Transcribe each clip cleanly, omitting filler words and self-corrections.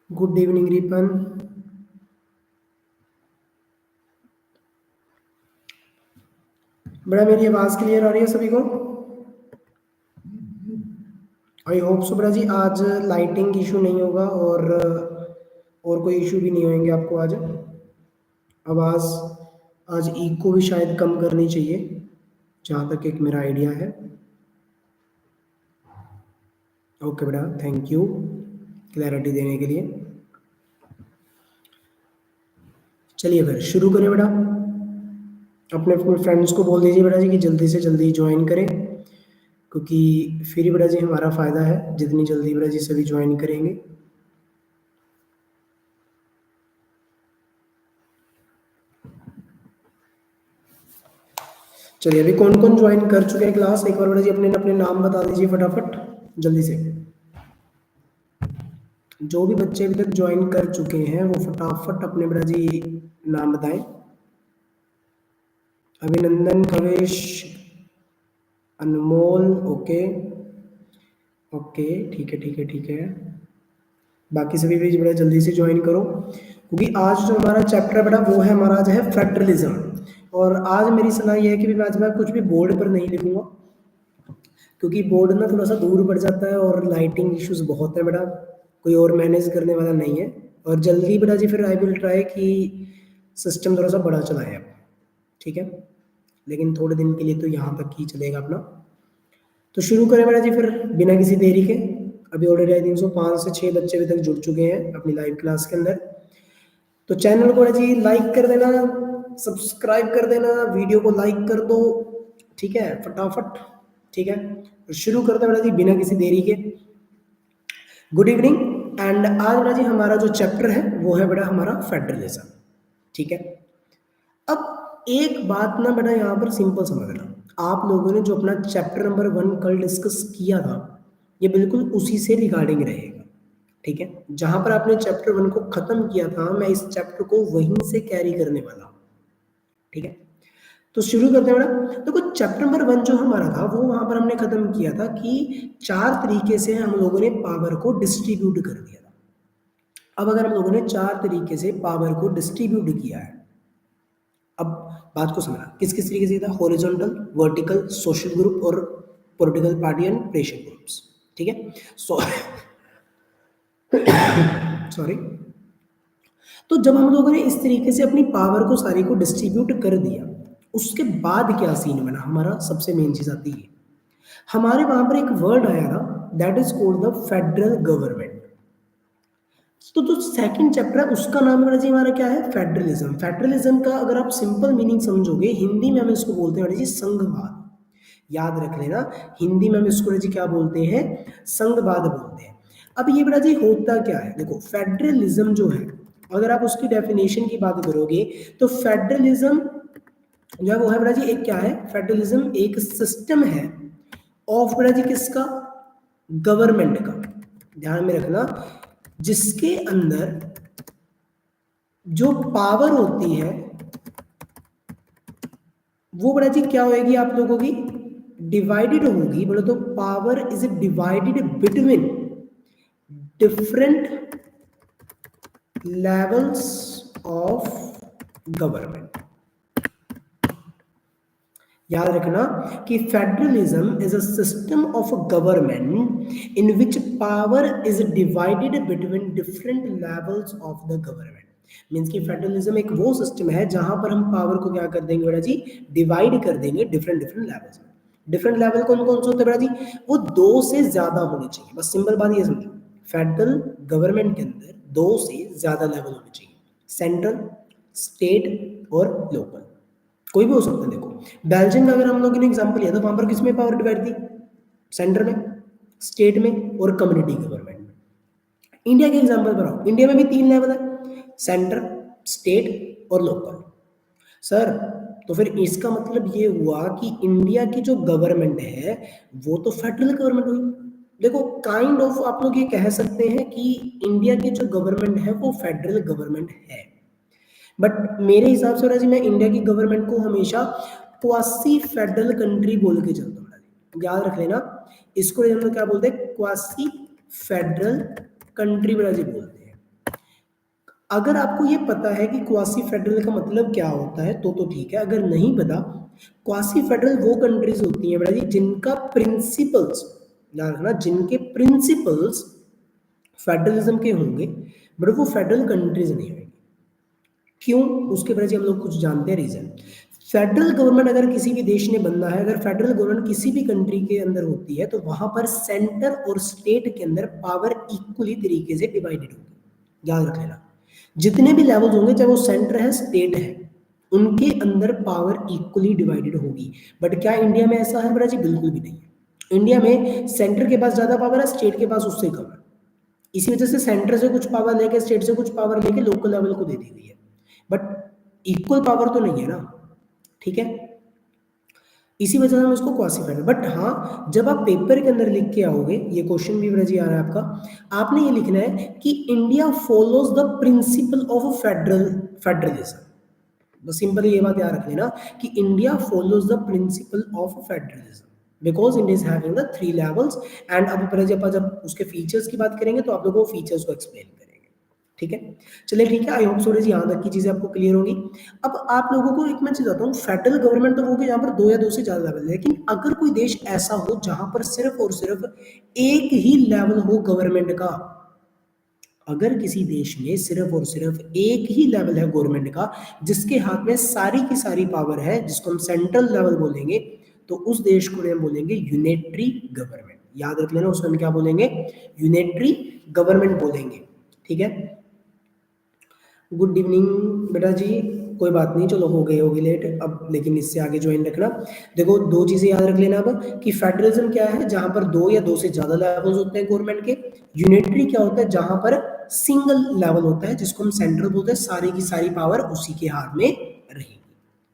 Good evening Ripon. बड़ा मेरी आवाज़ क्लियर आ रही है सभी को? आई होप सो बड़ा जी। आज लाइटिंग इशू नहीं होगा और कोई इशू भी नहीं होंगे आपको आज। आवाज़ आज इको भी शायद कम करनी चाहिए, जहाँ तक एक मेरा आइडिया है। ओके बेटा, थैंक यू क्लैरिटी देने के लिए। चलिए फिर शुरू करें बेटा। अपने अपने फ्रेंड्स को बोल दीजिए बेटा जी कि जल्दी से जल्दी ज्वाइन करें, क्योंकि फिर ही बेटा जी हमारा फ़ायदा है जितनी जल्दी बेटा जी सभी ज्वाइन करेंगे। चलिए, अभी कौन कौन ज्वाइन कर चुके हैं क्लास, एक बार बेटा जी अपने अपने नाम बता दीजिए फटाफट जल्दी से। जो भी बच्चे अभी तक ज्वाइन कर चुके हैं वो फटाफट अपने बेटा जी नाम बताएं। अभिनंदन, कवेश, अनमोल। ओके ओके, ठीक है ठीक है ठीक है। बाकी सभी भी बड़ा जल्दी से ज्वाइन करो, क्योंकि आज जो हमारा चैप्टर है बेटा वो है हमारा आज है फेडरलिज्म। और आज मेरी सलाह यह है कि आज मैं कुछ भी बोर्ड पर नहीं लिखूंगा, क्योंकि बोर्ड ना थोड़ा सा दूर पड़ जाता है और लाइटिंग इश्यूज बहुत है बेटा, कोई और मैनेज करने वाला नहीं है। और जल्दी बेटा जी फिर आई विल ट्राई कि सिस्टम थोड़ा सा बड़ा चलाए अब, ठीक है। लेकिन थोड़े दिन के लिए तो यहाँ तक ही चलेगा अपना। तो शुरू करें बेटा जी फिर बिना किसी देरी के। अभी ऑलरेडी आई थिंक सो 5 से 6 बच्चे अभी तक जुड़ चुके हैं अपनी लाइव क्लास के अंदर। तो चैनल को बेटा जी लाइक कर देना, सब्सक्राइब कर देना, वीडियो को लाइक कर दो, ठीक है फटाफट, ठीक है। तो शुरू करते हैं बेटा जी बिना किसी देरी के। Good evening. एंड आज बेटा जी हमारा जो चैप्टर है वो है बेटा हमारा फेडरलिज्म, ठीक है। अब एक बात ना बेटा यहाँ पर सिंपल समझना, आप लोगों ने जो अपना चैप्टर नंबर 1 कल डिस्कस किया था ये बिल्कुल उसी से रिगार्डिंग रहेगा, ठीक है। जहां पर आपने चैप्टर 1 को खत्म किया था मैं इस चैप्टर को वहीं से कैरी करने वाला हूं, ठीक है। तो शुरू करते हैं बेटा। देखो चैप्टर नंबर 1 जो हमारा था वो वहां पर हमने खत्म किया था कि 4 तरीके से हम लोगों ने पावर को डिस्ट्रीब्यूट कर दिया था। अब अगर हम लोगों ने 4 तरीके से पावर को डिस्ट्रीब्यूट किया है, अब बात को समझना किस किस तरीके से था, हॉरिजॉन्टल, वर्टिकल, सोशल ग्रुप और political party and pressure groups, ठीक है। सॉरी। तो जब हम लोगों ने इस तरीके से अपनी पावर को सारी को डिस्ट्रीब्यूट कर दिया, उसके बाद क्या सीन बना, हमारा सबसे मेन चीज आती है, हमारे वहां पर एक वर्ड आया था that is called the federal government. तो जो सेकंड चैप्टर है उसका नाम है जी हमारा क्या है, फेडरलिज्म। फेडरलिज्म का अगर आप सिंपल मीनिंग समझोगे, हिंदी में हम इसको बोलते हैं जी संघवाद। याद रख लेना, हिंदी में हम इसको जी क्या बोलते हैं, संघवाद बोलते हैं। अब ये बेटा जी होता क्या है, देखो फेडरलिज्म जो है अगर आप उसकी डेफिनेशन की बात करोगे तो फेडरलिज्म जो है वो है बेटा जी एक क्या है, फेडरलिज्म एक सिस्टम है ऑफ बेटा जी किसका, गवर्नमेंट का। ध्यान में रखना, जिसके अंदर जो पावर होती है वो बड़ा जी क्या होगी आप लोगों की, डिवाइडेड होगी। बोलो तो power is divided between different levels of government. याद रखना कि federalism is a system of a government in which power is divided between different levels of the government. Means कि फेडरलिज्म एक वो सिस्टम है जहां पर हम पावर को क्या कर देंगे बेटा जी, डिवाइड कर देंगे डिफरेंट डिफरेंट लेवल्स में। डिफरेंट लेवल कौन कौन से होते हैं बेटा जी, वो 2 से ज्यादा होने चाहिए। बस सिंपल बात ये समझो, फेडरल गवर्नमेंट के अंदर 2 से ज्यादा लेवल होने चाहिए, सेंट्रल, स्टेट और लोकल, कोई भी हो सकता है। देखो बेल्जियम का अगर हम लोगों ने एग्जांपल लिया तो वहां पर किसमें पावर डिवाइड थी, सेंटर में, स्टेट में और कम्युनिटी गवर्नमेंट में। इंडिया के एग्जांपल पर आओ, इंडिया में भी 3 लेवल है, सेंटर, स्टेट और लोकल। सर तो फिर इसका मतलब ये हुआ कि इंडिया की जो गवर्नमेंट है वो तो फेडरल गवर्नमेंट हुई। देखो काइंड ऑफ आप लोग ये कह सकते हैं कि इंडिया की जो गवर्नमेंट है वो फेडरल गवर्नमेंट है, बट मेरे हिसाब से राजी मैं इंडिया की गवर्नमेंट को हमेशा क्वासी फेडरल कंट्री बोल के चलता हूँ राजी, याद रख लेना। इसको हम लोग क्या बोलते हैं, क्वासी फेडरल कंट्री राजी बोलते हैं। अगर आपको ये पता है कि क्वासी फेडरल का मतलब क्या होता है तो ठीक है, अगर नहीं पता, क्वासी फेडरल वो कंट्रीज होती हैं बेटा जी जिनका प्रिंसिपल्स, याद रखना, जिनके प्रिंसिपल्स फेडरलिज्म के होंगे बट वो फेडरल कंट्रीज नहीं होंगे। क्यों, उसके वजह से हम लोग कुछ जानते हैं रीजन। फेडरल गवर्नमेंट अगर किसी भी देश ने बनना है, अगर फेडरल गवर्नमेंट किसी भी कंट्री के अंदर होती है तो वहां पर सेंटर और स्टेट के अंदर पावर इक्वली तरीके से डिवाइडेड होगी, याद रख लेना। जितने भी लेवल्स होंगे, चाहे वो सेंटर है स्टेट है, उनके अंदर पावर इक्वली डिवाइडेड होगी। बट क्या इंडिया में ऐसा है बड़ा जी? बिल्कुल भी नहीं है। इंडिया में सेंटर के पास ज्यादा पावर है, स्टेट के पास उससे कम है। इसी वजह से सेंटर से कुछ पावर लेके, स्टेट से कुछ पावर लेके लोकल लेवल को दे दी गई है, बट इक्वल पावर तो नहीं है ना, ठीक है। इसी वजह से हम इसको क्वासिफाइड, बट हाँ जब आप पेपर के अंदर लिख के आओगे, ये क्वेश्चन भी जी आ रहा है आपका, आपने ये लिखना है कि India follows the principle of federalism. बस सिंपल ये बात याद रख लेना कि India follows the principle of federalism because India is having the 3 levels. And अब जब उसके फीचर्स की बात करेंगे तो आप लोगों को फीचर्स को एक्सप्लेन करेंगे, ठीक है। चलिए ठीक है, आई होप सो यहाँ तक की चीजें आपको क्लियर होगी। अब आप लोगों को एक मैं चीज बताता हूँ, फेडरल गवर्नमेंट तो होगी जहाँ पर 2 या 2 से ज्यादा लेवल है, लेकिन अगर कोई देश ऐसा हो जहां पर सिर्फ और सिर्फ एक ही लेवल हो गवर्नमेंट का, अगर किसी देश में सिर्फ और सिर्फ एक ही लेवल है गवर्नमेंट का, जिसके हाथ में सारी की सारी पावर है, जिसको हम सेंट्रल लेवल बोलेंगे, तो उस देश को हम बोलेंगे यूनिटरी गवर्नमेंट। याद रख लेना, उसको हम क्या बोलेंगे? यूनिटरी गवर्नमेंट बोलेंगे, ठीक है। गुड इवनिंग बेटा जी, कोई बात नहीं, चलो हो गए लेट अब, लेकिन इससे आगे ज्वाइन रखना। देखो 2 चीजें याद रख लेना अब कि फेडरलिज्म क्या है, जहां पर 2 या 2 से ज्यादा लेवल्स होते हैं गवर्नमेंट के। यूनिटरी क्या होता है, जहां पर सिंगल लेवल होता है, जिसको हम सेंट्रल बोलते हैं, सारी की सारी पावर उसी के हाथ में रहेगी,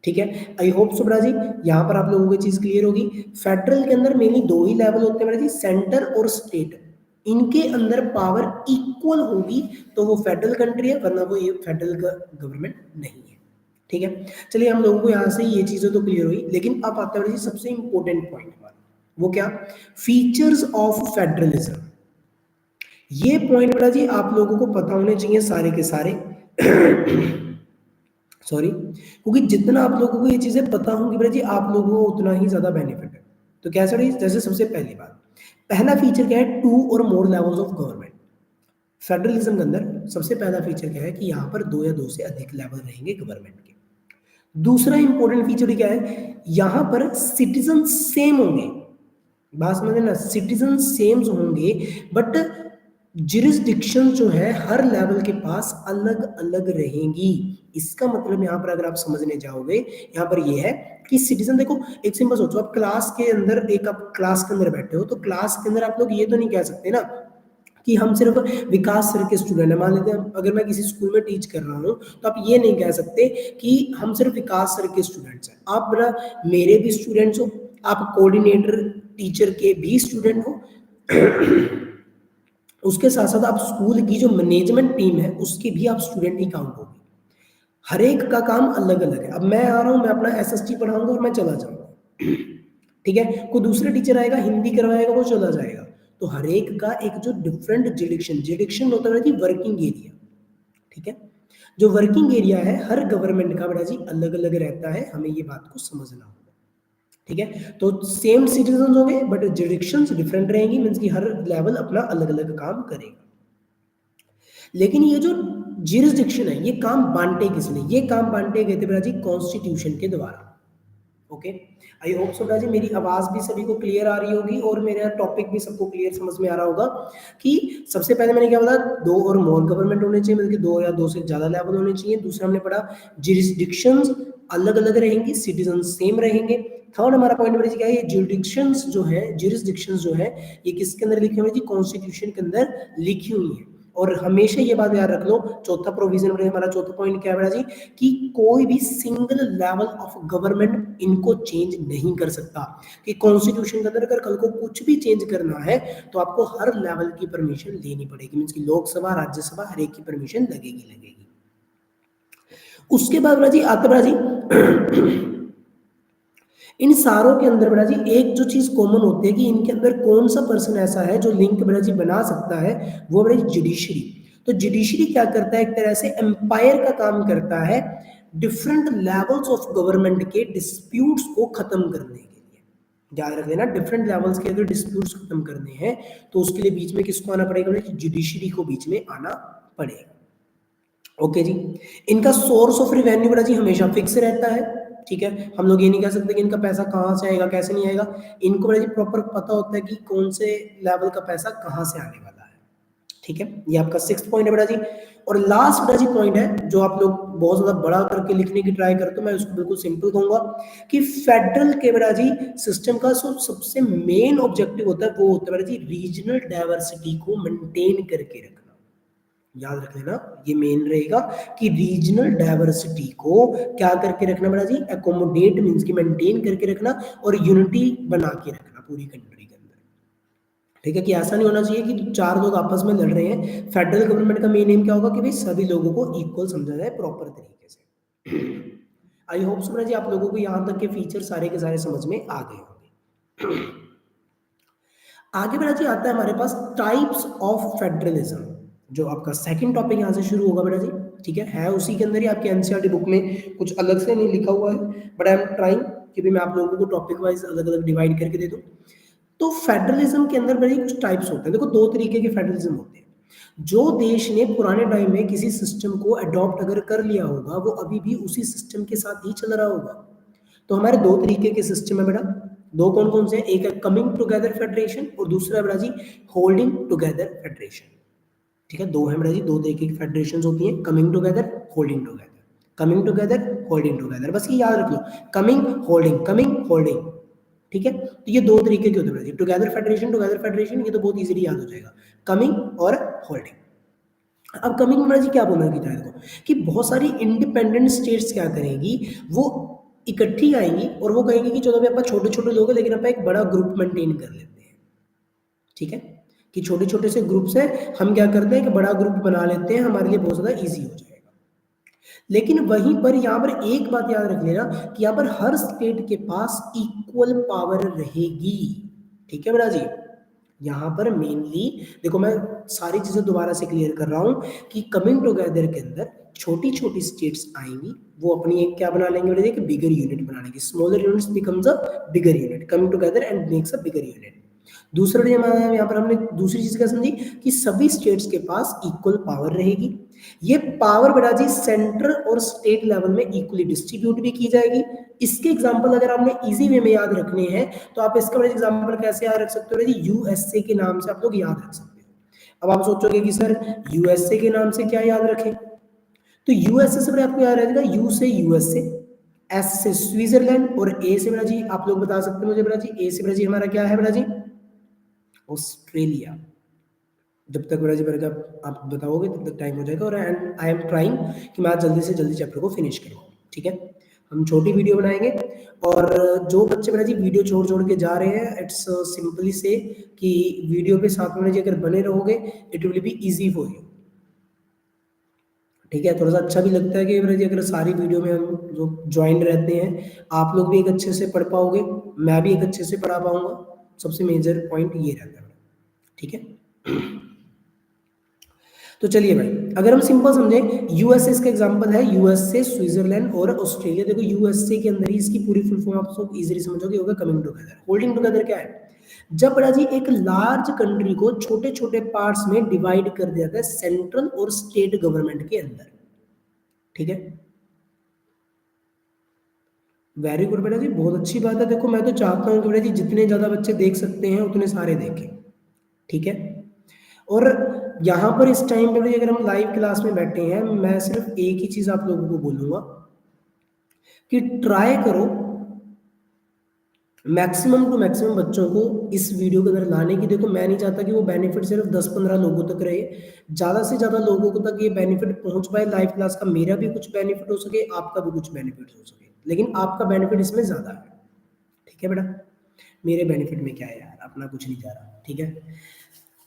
ठीक है। आई होप सो बेटा जी यहाँ पर आप लोगों को चीज क्लियर होगी। फेडरल के अंदर मेनली 2 ही लेवल होते हैं बेटा जी, सेंटर और स्टेट। इनके अंदर पावर इक्वल होगी तो वो फेडरल कंट्री है, वरना वो ये फेडरल गवर्नमेंट नहीं है, ठीक है। चलिए हम लोगों को यहाँ से ये चीजें तो क्लियर हुई, लेकिन अब आता है सबसे इंपॉर्टेंट पॉइंट हमारा, वो क्या? Features of federalism. ये पॉइंट बेटा जी आप लोगों को पता होने चाहिए सारे के सारे सॉरी, क्योंकि जितना आप लोगों को ये चीजें पता होंगी बेटा जी, आप लोगों को उतना ही ज्यादा बेनिफिट है। तो कैसे रही? जैसे सबसे पहली बात, पहला फीचर क्या है? 2 और मोर लेवल्स ऑफ गवर्नमेंट। फेडरलिज्म के अंदर सबसे पहला फीचर क्या है कि यहाँ पर 2 या 2 से अधिक लेवल रहेंगे गवर्नमेंट के। दूसरा इंपॉर्टेंट फीचर क्या है, यहाँ पर सिटीजन सेम होंगे। बात समझ ना, सिटीजन सेम होंगे, बट जुरिस्डिक्शन जो है हर लेवल के पास अलग अलग रहेंगी। इसका मतलब यहाँ पर अगर आप समझने जाओगे, यहाँ पर ये है कि सिटीजन, देखो एक सिंपल सोचो, आप क्लास के अंदर, एक आप क्लास के अंदर बैठे हो, तो क्लास के अंदर आप लोग ये तो नहीं कह सकते ना कि हम सिर्फ विकास सर के स्टूडेंट हैं। मान लेते हैं अगर मैं किसी स्कूल में टीच कर रहा हूँ, तो आप ये नहीं कह सकते कि हम सिर्फ विकास सर के स्टूडेंट्स हैं। आप बड़ा मेरे भी स्टूडेंट्स हो, आप कोऑर्डिनेटर टीचर के भी स्टूडेंट हो उसके साथ साथ आप स्कूल की जो मैनेजमेंट टीम है उसके भी आप स्टूडेंट ही काउंट होगी। हर एक का काम अलग अलग है। अब मैं आ रहा हूँ, मैं अपना एसएसटी पढ़ाऊंगा और मैं चला जाऊंगा, ठीक है। कोई दूसरा टीचर आएगा, हिंदी करवाएगा, वो चला जाएगा। तो हर एक का एक जो डिफरेंट जुरिडिक्शन होता है कि वर्किंग एरिया, ठीक है। जो वर्किंग एरिया है हर गवर्नमेंट का बेटा जी अलग अलग रहता है, हमें ये बात को समझना होगा, ठीक है। तो सेम सिटीजन होंगे बट जुरिडिक्शंस डिफरेंट रहेंगी, मींस कि हर लेवल अपना अलग अलग काम करेगा। लेकिन ये जो जुरिस्डिक्शन है, ये काम बांटे किसने? ये काम बांटे गए थे बेटा जी कॉन्स्टिट्यूशन के द्वारा। ओके, आई होप सो जी मेरी आवाज भी सभी को क्लियर आ रही होगी और मेरा टॉपिक भी सबको क्लियर समझ में आ रहा होगा कि सबसे पहले मैंने क्या बोला, 2 और मोर गवर्नमेंट होने चाहिए, मतलब कि 2 या 2 से ज्यादा लेवल होने चाहिए। दूसरा हमने पढ़ा जुरिस्डिक्शंस अलग अलग रहेंगी, सिटीजन सेम रहेंगे। थर्ड हमारा पॉइंट क्या है, ये जुरिस्डिक्शंस जो है ये किसके अंदर लिखी हुई है? कॉन्स्टिट्यूशन के अंदर लिखी हुई है। और हमेशा ये बात याद रख लो, चौथा प्रोविजन में हमारा चौथा पॉइंट क्या है बेटा जी, कि कोई भी सिंगल लेवल ऑफ गवर्नमेंट इनको चेंज नहीं कर सकता। कि कॉन्स्टिट्यूशन के अंदर अगर कल को कुछ भी चेंज करना है तो आपको हर लेवल की परमिशन लेनी पड़ेगी, मीन्स की लोकसभा राज्यसभा हर एक की परमिशन लगेगी। उसके बाद बेटा जी आता बेटा जी इन सारों के अंदर बेटा जी एक जो चीज कॉमन होती है कि इनके अंदर कौन सा पर्सन ऐसा है जो लिंक बेटा जी बना सकता है, वो बेटा जुडिशरी। तो जुडिशरी क्या करता है, एक तरह से एम्पायर का काम करता है डिफरेंट लेवल्स ऑफ गवर्नमेंट के डिस्प्यूट्स को खत्म करने के लिए। याद रख लेना, डिफरेंट लेवल्स के अगर डिस्प्यूट्स खत्म करने हैं तो उसके लिए बीच में किसको आना पड़ेगा, जुडिशरी को बीच में आना पड़ेगा। ओके जी। इनका सोर्स ऑफ रिवेन्यू बेटा जी हमेशा फिक्स रहता है, ठीक है। हम लोग ये नहीं कह सकते कि इनका पैसा कहाँ से आएगा कैसे नहीं आएगा, इनको बेटा जी प्रॉपर पता होता है कि कौन से लेवल का पैसा कहाँ से आने वाला है, ठीक है। ये आपका 6th पॉइंट है बेटा जी। और लास्ट बेटा जी पॉइंट है जो आप लोग बहुत ज्यादा बड़ा करके लिखने की ट्राई करते हो, मैं उसको बिल्कुल सिंपल कहूंगा कि फेडरल के बेटा जी सिस्टम का सबसे मेन ऑब्जेक्टिव होता है, वो होता है बेटा जी रीजनल डाइवर्सिटी को मेंटेन करके रखना। याद रख लेना, ये मेन रहेगा कि रीजनल डाइवर्सिटी को क्या करके रखना बेटा जी, एकोमोडेट मींस की मेंटेन करके रखना और यूनिटी बना के रखना पूरी कंट्री के अंदर, ठीक है। कि ऐसा नहीं होना चाहिए कि चार लोग आपस में लड़ रहे हैं। फेडरल गवर्नमेंट का मेन एम क्या होगा कि भाई सभी लोगों को इक्वल समझा जाए प्रॉपर तरीके से। आई होप सो बेटा जी आप लोगों को यहाँ तक के फीचर सारे के सारे समझ में आ गए होंगे। आगे बेटा जी आता है हमारे पास टाइप्स ऑफ फेडरलिज्म, जो आपका सेकंड टॉपिक यहाँ से शुरू होगा बेटा जी, ठीक है उसी के अंदर ही आपके एनसीईआरटी बुक में कुछ अलग से नहीं लिखा हुआ है, बट आई एम ट्राइंग कि भी मैं आप लोगों को टॉपिक वाइज अलग अलग डिवाइड करके दे दूं। तो फेडरलिज्म के अंदर बेटा जी कुछ टाइप्स होते हैं। देखो दो तरीके के फेडरलिज्म होते हैं। जो देश ने पुराने टाइम में किसी सिस्टम को अडॉप्ट अगर कर लिया होगा वो अभी भी उसी सिस्टम के साथ ही चल रहा होगा। तो हमारे दो तरीके के सिस्टम है बेटा, दो कौन कौन से, एक है कमिंग टुगेदर फेडरेशन और दूसरा बेटा जी होल्डिंग टुगेदर फेडरेशन, ठीक है। दो है बेटा जी, दो तरीके की फेडरेशन होती हैं, coming together holding together, coming together holding together, बस ये याद रख लो, कमिंग होल्डिंग, ठीक है। तो ये दो तरीके के होते हैं, टुगेदर फेडरेशन ये तो बहुत इजीली याद हो जाएगा, कमिंग और होल्डिंग। अब कमिंग में जी क्या बोलना है देखो कि बहुत सारी इंडिपेंडेंट स्टेट्स क्या करेंगी, वो इकट्ठी आएंगी और वो कहेंगे कि चलो भाई अपन छोटे छोटे लोग हैं लेकिन अपन एक बड़ा ग्रुप मेंटेन कर लेते हैं, ठीक है। कि छोटे छोटे से ग्रुप से हम क्या करते हैं कि बड़ा ग्रुप बना लेते हैं, हमारे लिए बहुत ज्यादा इजी हो जाएगा। लेकिन वहीं पर यहाँ पर एक बात याद रख लेना कि यहाँ पर हर स्टेट के पास इक्वल पावर रहेगी, ठीक है बेटा जी। यहाँ पर मेनली देखो मैं सारी चीजें दोबारा से क्लियर कर रहा हूं कि कमिंग टुगेदर के अंदर छोटी छोटी स्टेट्स आएंगी, वो अपनी एक क्या बना लेंगे बेटा, एक बिगर यूनिट बना लेंगे, smaller units becomes a bigger unit, coming together and makes a bigger unit. दूसरा यहाँ पर हमने दूसरी चीज क्या समझी कि सभी स्टेट्स के पास इक्वल पावर रहेगी। ये पावर बेटा जी सेंट्रल और स्टेट लेवल में इक्वली डिस्ट्रीब्यूट भी की जाएगी। इसके एग्जांपल अगर आपने इजी वे में याद रखने हैं तो आप इसका एग्जांपल कैसे याद रख सकते हो जी, यूएसए के नाम से आप लोग याद रख सकते हो। अब आप सोचोगे कि सर यूएसए के नाम से क्या याद रखें, तो यूएसए से आपको याद रहेगा यू से यूएसए, एस से स्विट्जरलैंड और ए से बेटा जी आप लोग बता सकते हो मुझे बेटा जी, ए से बेटा जी हमारा क्या है बेटा जी, ऑस्ट्रेलिया। जब तक बेटा जी मेरे आप बताओगे तब तक टाइम हो जाएगा और आई एम ट्राइंग कि मैं आज जल्दी से जल्दी चैप्टर को फिनिश करूँ, ठीक है। हम छोटी वीडियो बनाएंगे और जो बच्चे बेटा जी वीडियो छोड़ छोड़ के जा रहे हैं, इट्स सिंपली से कि वीडियो पे साथ में जी अगर बने रहोगे it will be easy for you, ठीक है। थोड़ा सा अच्छा भी लगता है कि बेटा जी अगर सारी वीडियो में हम जो ज्वाइन रहते हैं आप लोग भी एक अच्छे से पढ़ पाओगे, मैं भी एक अच्छे से पढ़ा पाऊंगा, सबसे मेजर पॉइंट ये रहता है, ठीक है। तो चलिए भाई अगर हम सिंपल समझें, यूएसए इसका एग्जांपल है, यूएसए स्विट्जरलैंड और ऑस्ट्रेलिया। देखो यूएसए के अंदर ही इसकी पूरी फुल फॉर्म आप सब इजीली समझोगे, होगा कमिंग टुगेदर। होल्डिंग टुगेदर क्या है, जब बड़ा जी एक लार्ज कंट्री को छोटे छोटे पार्ट्स में डिवाइड कर दिया जाता है सेंट्रल और स्टेट गवर्नमेंट के अंदर, ठीक है। वेरी गुड बेटा जी, बहुत अच्छी बात है। देखो मैं तो चाहता हूँ कि बेटा जी जितने ज्यादा बच्चे देख सकते हैं उतने सारे देखें, ठीक है। और यहाँ पर इस टाइम पे अगर हम लाइव क्लास में बैठे हैं, मैं सिर्फ एक ही चीज आप लोगों को बोलूंगा कि ट्राई करो मैक्सिमम टू मैक्सिमम बच्चों को इस वीडियो के अंदर लाने की, देखो मैं नहीं चाहता कि वो बेनिफिट सिर्फ 10-15 लोगों तक रहे, ज़्यादा से ज़्यादा लोगों को तक ये बेनिफिट पहुंच पाए लाइव क्लास का, मेरा भी कुछ बेनिफिट हो सके, आपका भी कुछ बेनिफिट हो सके, लेकिन आपका बेनिफिट इसमें ज़्यादा है। ठीक है बेटा, मेरे बेनिफिट में क्या है यार, अपना कुछ नहीं जा रहा। ठीक है,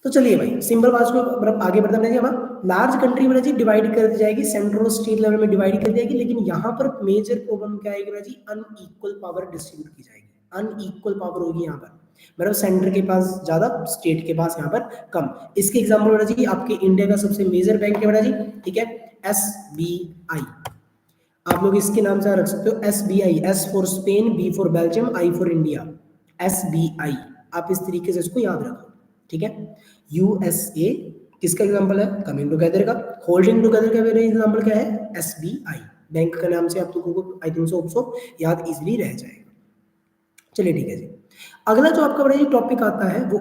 तो चलिए भाई सिंपल बात को मतलब आगे बढ़ते हैं। अब लार्ज कंट्री में जी डिवाइड कर दी जाएगी, सेंट्रल और स्टेट लेवल में डिवाइड कर दी जाएगी, लेकिन यहाँ पर मेजर प्रॉब्लम क्या आएगी जी, अनइक्वल पावर डिस्ट्रीब्यूट की जाएगी, अनइक्वल पावर होगी यहाँ पर, मतलब सेंटर के पास ज्यादा, स्टेट के पास यहाँ पर कम। इसके एग्जाम्पल बेटा जी आपके इंडिया का सबसे मेजर बैंक है बेटा जी, ठीक है, SBI। आप लोग इसके नाम से रख सकते हो SBI, S for Spain, B for Belgium, I for India, SBI। आप इस तरीके से इसको याद रखो। ठीक है, USA किसका एग्जांपल है, कमिंग टुगेदर का, होल्डिंग टुगेदर का मेरा एग्जांपल क्या है, SBI। बैंक का नाम से आप लोगों को आई थिंक सो याद इजीली रह जाएगा। चलिए ठीक है जी, अगला जो आपका बड़ा टॉपिक आता है वो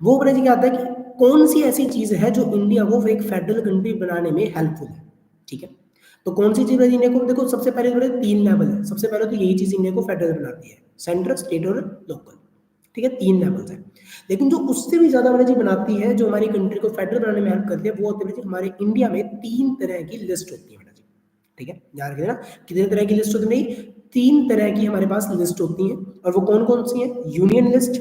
वो बड़ा जी क्या आता है कि कौन सी ऐसी चीज है जो इंडिया को एक फेडरल कंट्री बनाने में हेल्पफुल है। ठीक है, तो कौन सी चीज इंडिया को, देखो सबसे पहले बड़े 3 लेवल है, सबसे पहले तो यही चीज इंडिया को फेडरल बनाती है, सेंट्रल, स्टेट और लोकल। ठीक है, 3 लेवल्स है, लेकिन जो उससे भी ज्यादा बड़ा जी बनाती है, जो हमारी कंट्री को फेडरल बनाने में हेल्प करती है, वो होती है हमारे इंडिया में 3 तरह की लिस्ट होती है बेटा जी। ठीक है, याद रखिए ना, कितने तरह की लिस्ट होती है नहीं, 3 तरह की हमारे पास लिस्ट होती है, और वो कौन कौन सी है, union list,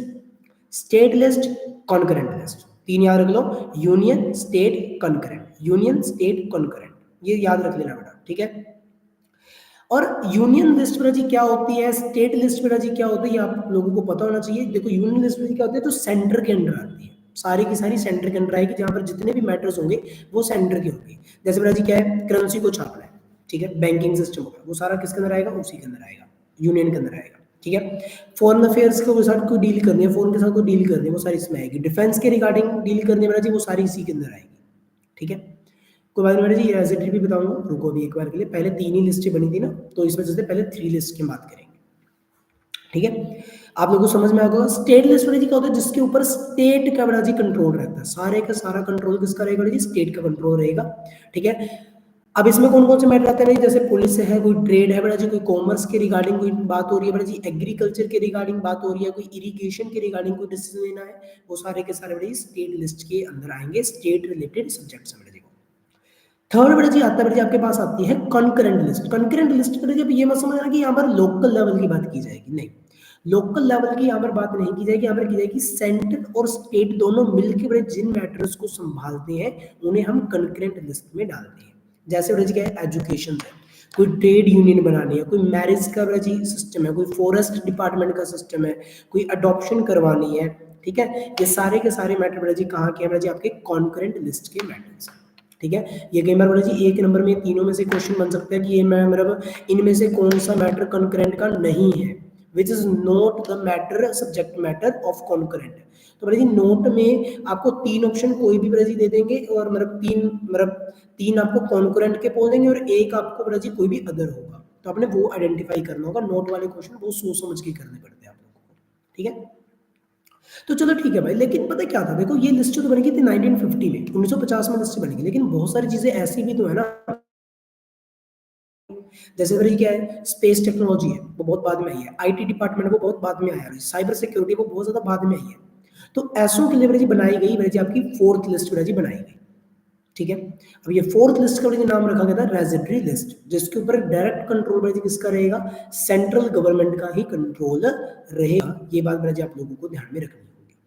state list, concurrent list. 3 याद रख लो, union, state, concurrent, union, state, concurrent, ये याद रख लेना बेटा। ठीक है, और यूनियन लिस्ट बेटा जी क्या होती है, स्टेट लिस्ट बेटा जी क्या होती है, आप लोगों को पता होना चाहिए। देखो यूनियन लिस्ट में क्या होती है, तो सेंटर के अंडर आती है, सारी की सारी सेंटर के अंडर आएगी, जहां पर जितने भी मैटर्स होंगे वो सेंटर के होंगे। जैसे बेटा जी क्या है, करेंसी को छापना है, ठीक है, बैंकिंग सिस्टम होगा, वो सारा किसके अंदर आएगा, उसी के अंदर आएगा, यूनियन के अंदर आएगा। ठीक है, फॉरेन अफेयर्स के साथ कोई डील करनी है, फॉरेन के साथ कोई डील करनी है, वो सारी इसमें आएगी। डिफेंस के रिगार्डिंग डील करनी है बेटा जी, वो सारी इसी के अंदर आएगी। ठीक है, कोई बात नहीं बेटा जी, एज इट भी बताऊंगा, रुको अभी एक बार के लिए, पहले 3 ही लिस्टें बनी थी ना, तो इस वजह से पहले 3 लिस्ट की बात करेंगे। ठीक है, आप लोगों को समझ में आ गया। स्टेट लिस्ट बेटा जी क्या होता है, जिसके ऊपर स्टेट का बेटा जी कंट्रोल रहता है, सारे का सारा कंट्रोल किसका रहेगा बेटा जी, स्टेट का कंट्रोल रहेगा। ठीक है, अब इसमें कौन कौन से मैटर आते हैं, जैसे पुलिस है, कोई ट्रेड है बेटा जी, कोई कॉमर्स के रिगार्डिंग कोई बात हो रही है बेटा जी, एग्रीकल्चर के रिगार्डिंग बात हो रही है, कोई इरिगेशन के रिगार्डिंग कोई डिसीजन लेना है, वो सारे के सारे बेटा जी स्टेट लिस्ट के अंदर आएंगे, स्टेट रिलेटेड सब्जेक्ट्स बेटा जी। थर्ड बेटा जी आता है बेटा जी, आपके पास आती है कॉन्करेंट लिस्ट। कॉन्करेंट लिस्ट बेटा जी ये मत समझना कि यहाँ पर लोकल लेवल की बात की जाएगी, नहीं, लोकल लेवल की यहाँ पर बात नहीं की जाएगी, यहाँ पर की जाएगी सेंट्रल और स्टेट दोनों मिलकर बेटा जिन मैटर्स को संभालते हैं उन्हें हम कॉन्करेंट लिस्ट में डालते हैं। जैसे बेटा जी क्या है, एजुकेशन है, कोई ट्रेड यूनियन बनानी है, कोई मैरिज का बेटा जी सिस्टम है, कोई फॉरेस्ट डिपार्टमेंट का सिस्टम है, कोई अडॉप्शन करवानी है। ठीक है, ये सारे के सारे मैटर बेटा जी कहाँ के हैं बेटा जी, आपके कॉन्करेंट लिस्ट के मैटर्स हैं। ठीक है, ये कई बार बोला जी एक नंबर में तीनों में से क्वेश्चन बन सकता है कि ये मतलब इनमें से कौन सा मैटर कॉन्करेंट का नहीं है, which is not the matter subject matter of concurrent. तो बोला जी नोट में आपको 3 ऑप्शन कोई भी बोला जी दे देंगे, और मतलब 3 आपको कॉन्करेंट के बोल देंगे, और एक आपको बोला जी कोई भी अदर होगा, तो आपने वो आइडेंटिफाई करना होगा। नोट वाले क्वेश्चन वो सोच समझ के करने पड़ते हैं आप लोगों को। ठीक है, तो चलो ठीक है भाई, लेकिन पता क्या था, देखो ये लिस्ट तो बनेगी थी 1950 में, 1950 में लिस्ट बनेगी, लेकिन बहुत सारी चीजें ऐसी भी तो है ना, जैसे मेरी क्या है, स्पेस टेक्नोलॉजी है वो बहुत बाद में आई है, आईटी डिपार्टमेंट वो बहुत बाद में आया है, साइबर सिक्योरिटी वो बहुत ज्यादा बाद में आई है। तो ऐसों के लिए मेरी बनाई गई, मेरी आपकी 4th लिस्ट मेरी बनाई गई। ठीक है, अब ये 4th लिस्ट का नाम रखा गया था रेजिडरी लिस्ट, जिसके ऊपर डायरेक्ट कंट्रोल किसका रहेगा, सेंट्रल गवर्नमेंट का ही कंट्रोल रहेगा। ये बात मेरा जी आप लोगों को ध्यान में रखनी होगी।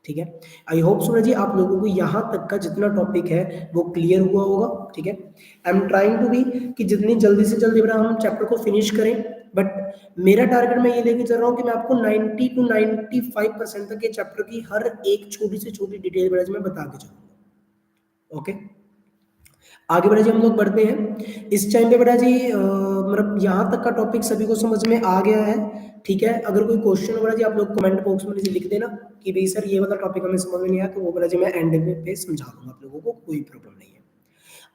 ठीक है, आई होप सूरज जी आप लोगों को यहाँ तक का जितना टॉपिक है वो क्लियर हुआ होगा। ठीक है, I am trying to be कि जितनी जल्दी से जल्दी बड़ा हम चैप्टर को फिनिश करें, बट मेरा टारगेट मैं ये लेके चल रहा हूँ कि मैं आपको 90 to 95% तक ये चैप्टर की हर एक छोटी से छोटी डिटेल बड़ा मैं बता के चलूँगा। ओके, आगे बेटा जी हम लोग बढ़ते हैं। इस टाइम पे बेटा जी मतलब यहाँ तक का टॉपिक सभी को समझ में आ गया है। ठीक है, अगर कोई क्वेश्चन हो बेटा जी आप लोग कमेंट बॉक्स में लिख देना कि भाई सर ये वाला टॉपिक हमें समझ में नहीं आया, तो वो बेटा जी मैं एंड पे समझा दूंगा आप लोगों को, कोई प्रॉब्लम नहीं है।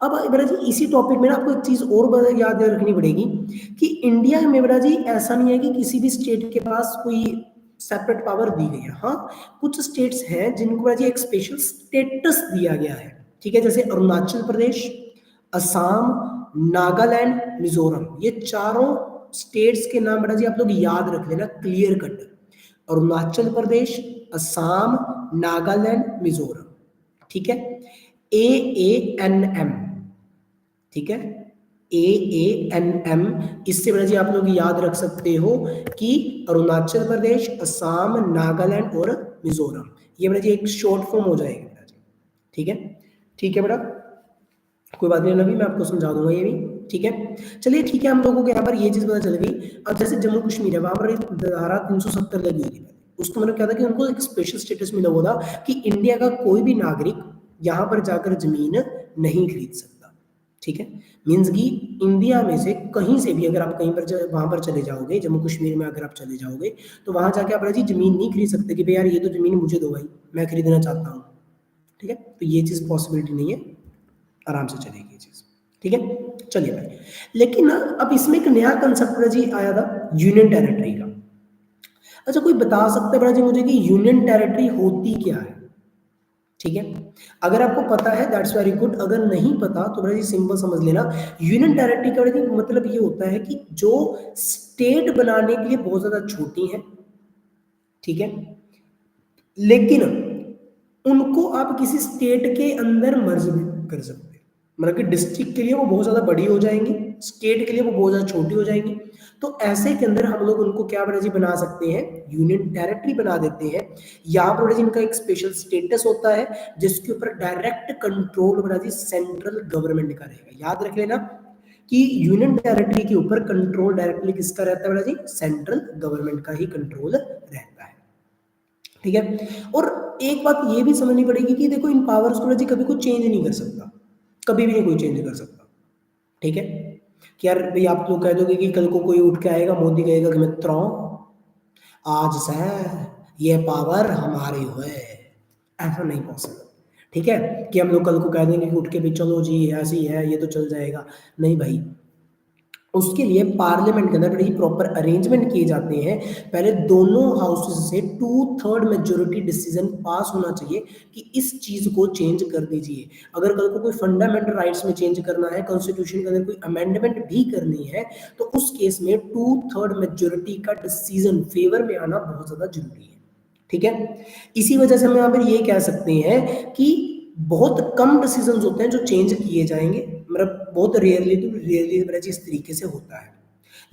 अब बेटा जी इसी टॉपिक में ना आपको एक चीज और याद रखनी पड़ेगी कि इंडिया में बेटा जी ऐसा नहीं है कि किसी भी स्टेट के पास कोई सेपरेट पावर दी गई है। हाँ, कुछ स्टेट्स हैं जिनको बेटा जी एक स्पेशल स्टेटस दिया गया है। ठीक है, जैसे अरुणाचल प्रदेश, असम, नागालैंड, मिजोरम, ये चारों स्टेट्स के नाम बेटा जी आप लोग याद रख लेना क्लियर कट। अरुणाचल प्रदेश, असम, नागालैंड, मिजोरम। ठीक है, AANM। ठीक है, AANM, इससे बेटा जी आप लोग याद रख सकते हो कि अरुणाचल प्रदेश, असम, नागालैंड और मिजोरम, ये बेटा जी एक शॉर्ट फॉर्म हो जाएगी बेटा जी। ठीक है, ठीक है बेटा, कोई बात नहीं अभी मैं आपको समझा दूंगा ये भी। ठीक है, चलिए ठीक है, हम लोगों को यहाँ पर ये चीज पता चल गई। अब जैसे जम्मू कश्मीर है, वहां पर एक धारा 370 लगी हुई थी, उसको मैंने क्या था कि उनको एक स्पेशल स्टेटस मिला हुआ था कि इंडिया का कोई भी नागरिक यहाँ पर जाकर जमीन नहीं खरीद सकता। ठीक है, मीन्स कि इंडिया में से कहीं से भी अगर आप कहीं पर वहां पर चले जाओगे, जम्मू कश्मीर में अगर आप चले जाओगे, तो वहां जाके आप जी जमीन नहीं खरीद सकते कि भाई यार ये तो जमीन मुझे दो भाई, मैं खरीदना चाहता हूँ। ठीक है, तो ये चीज पॉसिबिलिटी नहीं है, आराम से चलेगी ये चीज। ठीक है, चलिए भाई, लेकिन ना अब इसमें एक नया कंसेप्ट जी आया था यूनियन टेरिटरी का। अच्छा, कोई बता सकता है बड़ा जी मुझे कि यूनियन टेरिटरी होती क्या है? ठीक है, अगर आपको पता है दैट्स वेरी गुड, अगर नहीं पता तो बड़ा जी सिंपल समझ लेना, यूनियन टेरिटरी का बड़ा जी मतलब ये होता है कि जो स्टेट बनाने के लिए बहुत ज्यादा छोटी है। ठीक है, लेकिन उनको आप किसी स्टेट के अंदर मर्ज कर सकते हैं, मतलब कि डिस्ट्रिक्ट के लिए वो बहुत ज्यादा बड़ी हो जाएंगी, स्टेट के लिए वो बहुत ज्यादा छोटी हो जाएंगी। तो ऐसे के अंदर हम लोग उनको क्या बड़ा जी बना सकते हैं, यूनियन टेरिटरी बना देते हैं। यहाँ पर बड़ा जी इनका एक स्पेशल स्टेटस होता है जिसके ऊपर डायरेक्ट कंट्रोल बड़ा जी सेंट्रल गवर्नमेंट का रहेगा। याद रख लेना कि यूनियन टेरिटरी के ऊपर कंट्रोल डायरेक्टली किसका रहता है बड़ा जी, सेंट्रल गवर्नमेंट का ही कंट्रोल रहता है। ठीक है, और एक बात ये भी समझनी पड़ेगी कि देखो इन पावर्स को जी कभी कोई चेंज नहीं कर सकता, कभी भी नहीं कोई चेंज कर सकता। ठीक है, कि यार भाई आप लोग कह दोगे कि कल को कोई उठ के आएगा, मोदी कहेगा कि मित्रों आज से ये पावर हमारी हुए, ऐसा नहीं पॉसिबल। ठीक है, कि हम लोग कल को कह देंगे कि उठ के भी चलो जी ऐसी है ये तो चल जाएगा, नहीं भाई। उसके लिए पार्लियामेंट के अंदर बड़ी प्रॉपर अरेंजमेंट किए जाते हैं। पहले दोनों हाउसेस से 2/3 मेजोरिटी डिसीजन पास होना चाहिए कि इस चीज को चेंज कर दीजिए। अगर कल को कोई फंडामेंटल राइट्स में चेंज करना है, कॉन्स्टिट्यूशन के अंदर कोई अमेंडमेंट भी करनी है, तो उस केस में 2/3 मेजोरिटी का डिसीजन फेवर में आना बहुत ज्यादा जरूरी है। ठीक है, इसी वजह से हम यहाँ पर ये कह सकते हैं कि बहुत कम डिसीजंस होते हैं जो चेंज किए जाएंगे, मतलब बहुत रेयरली इस तरीके से होता है।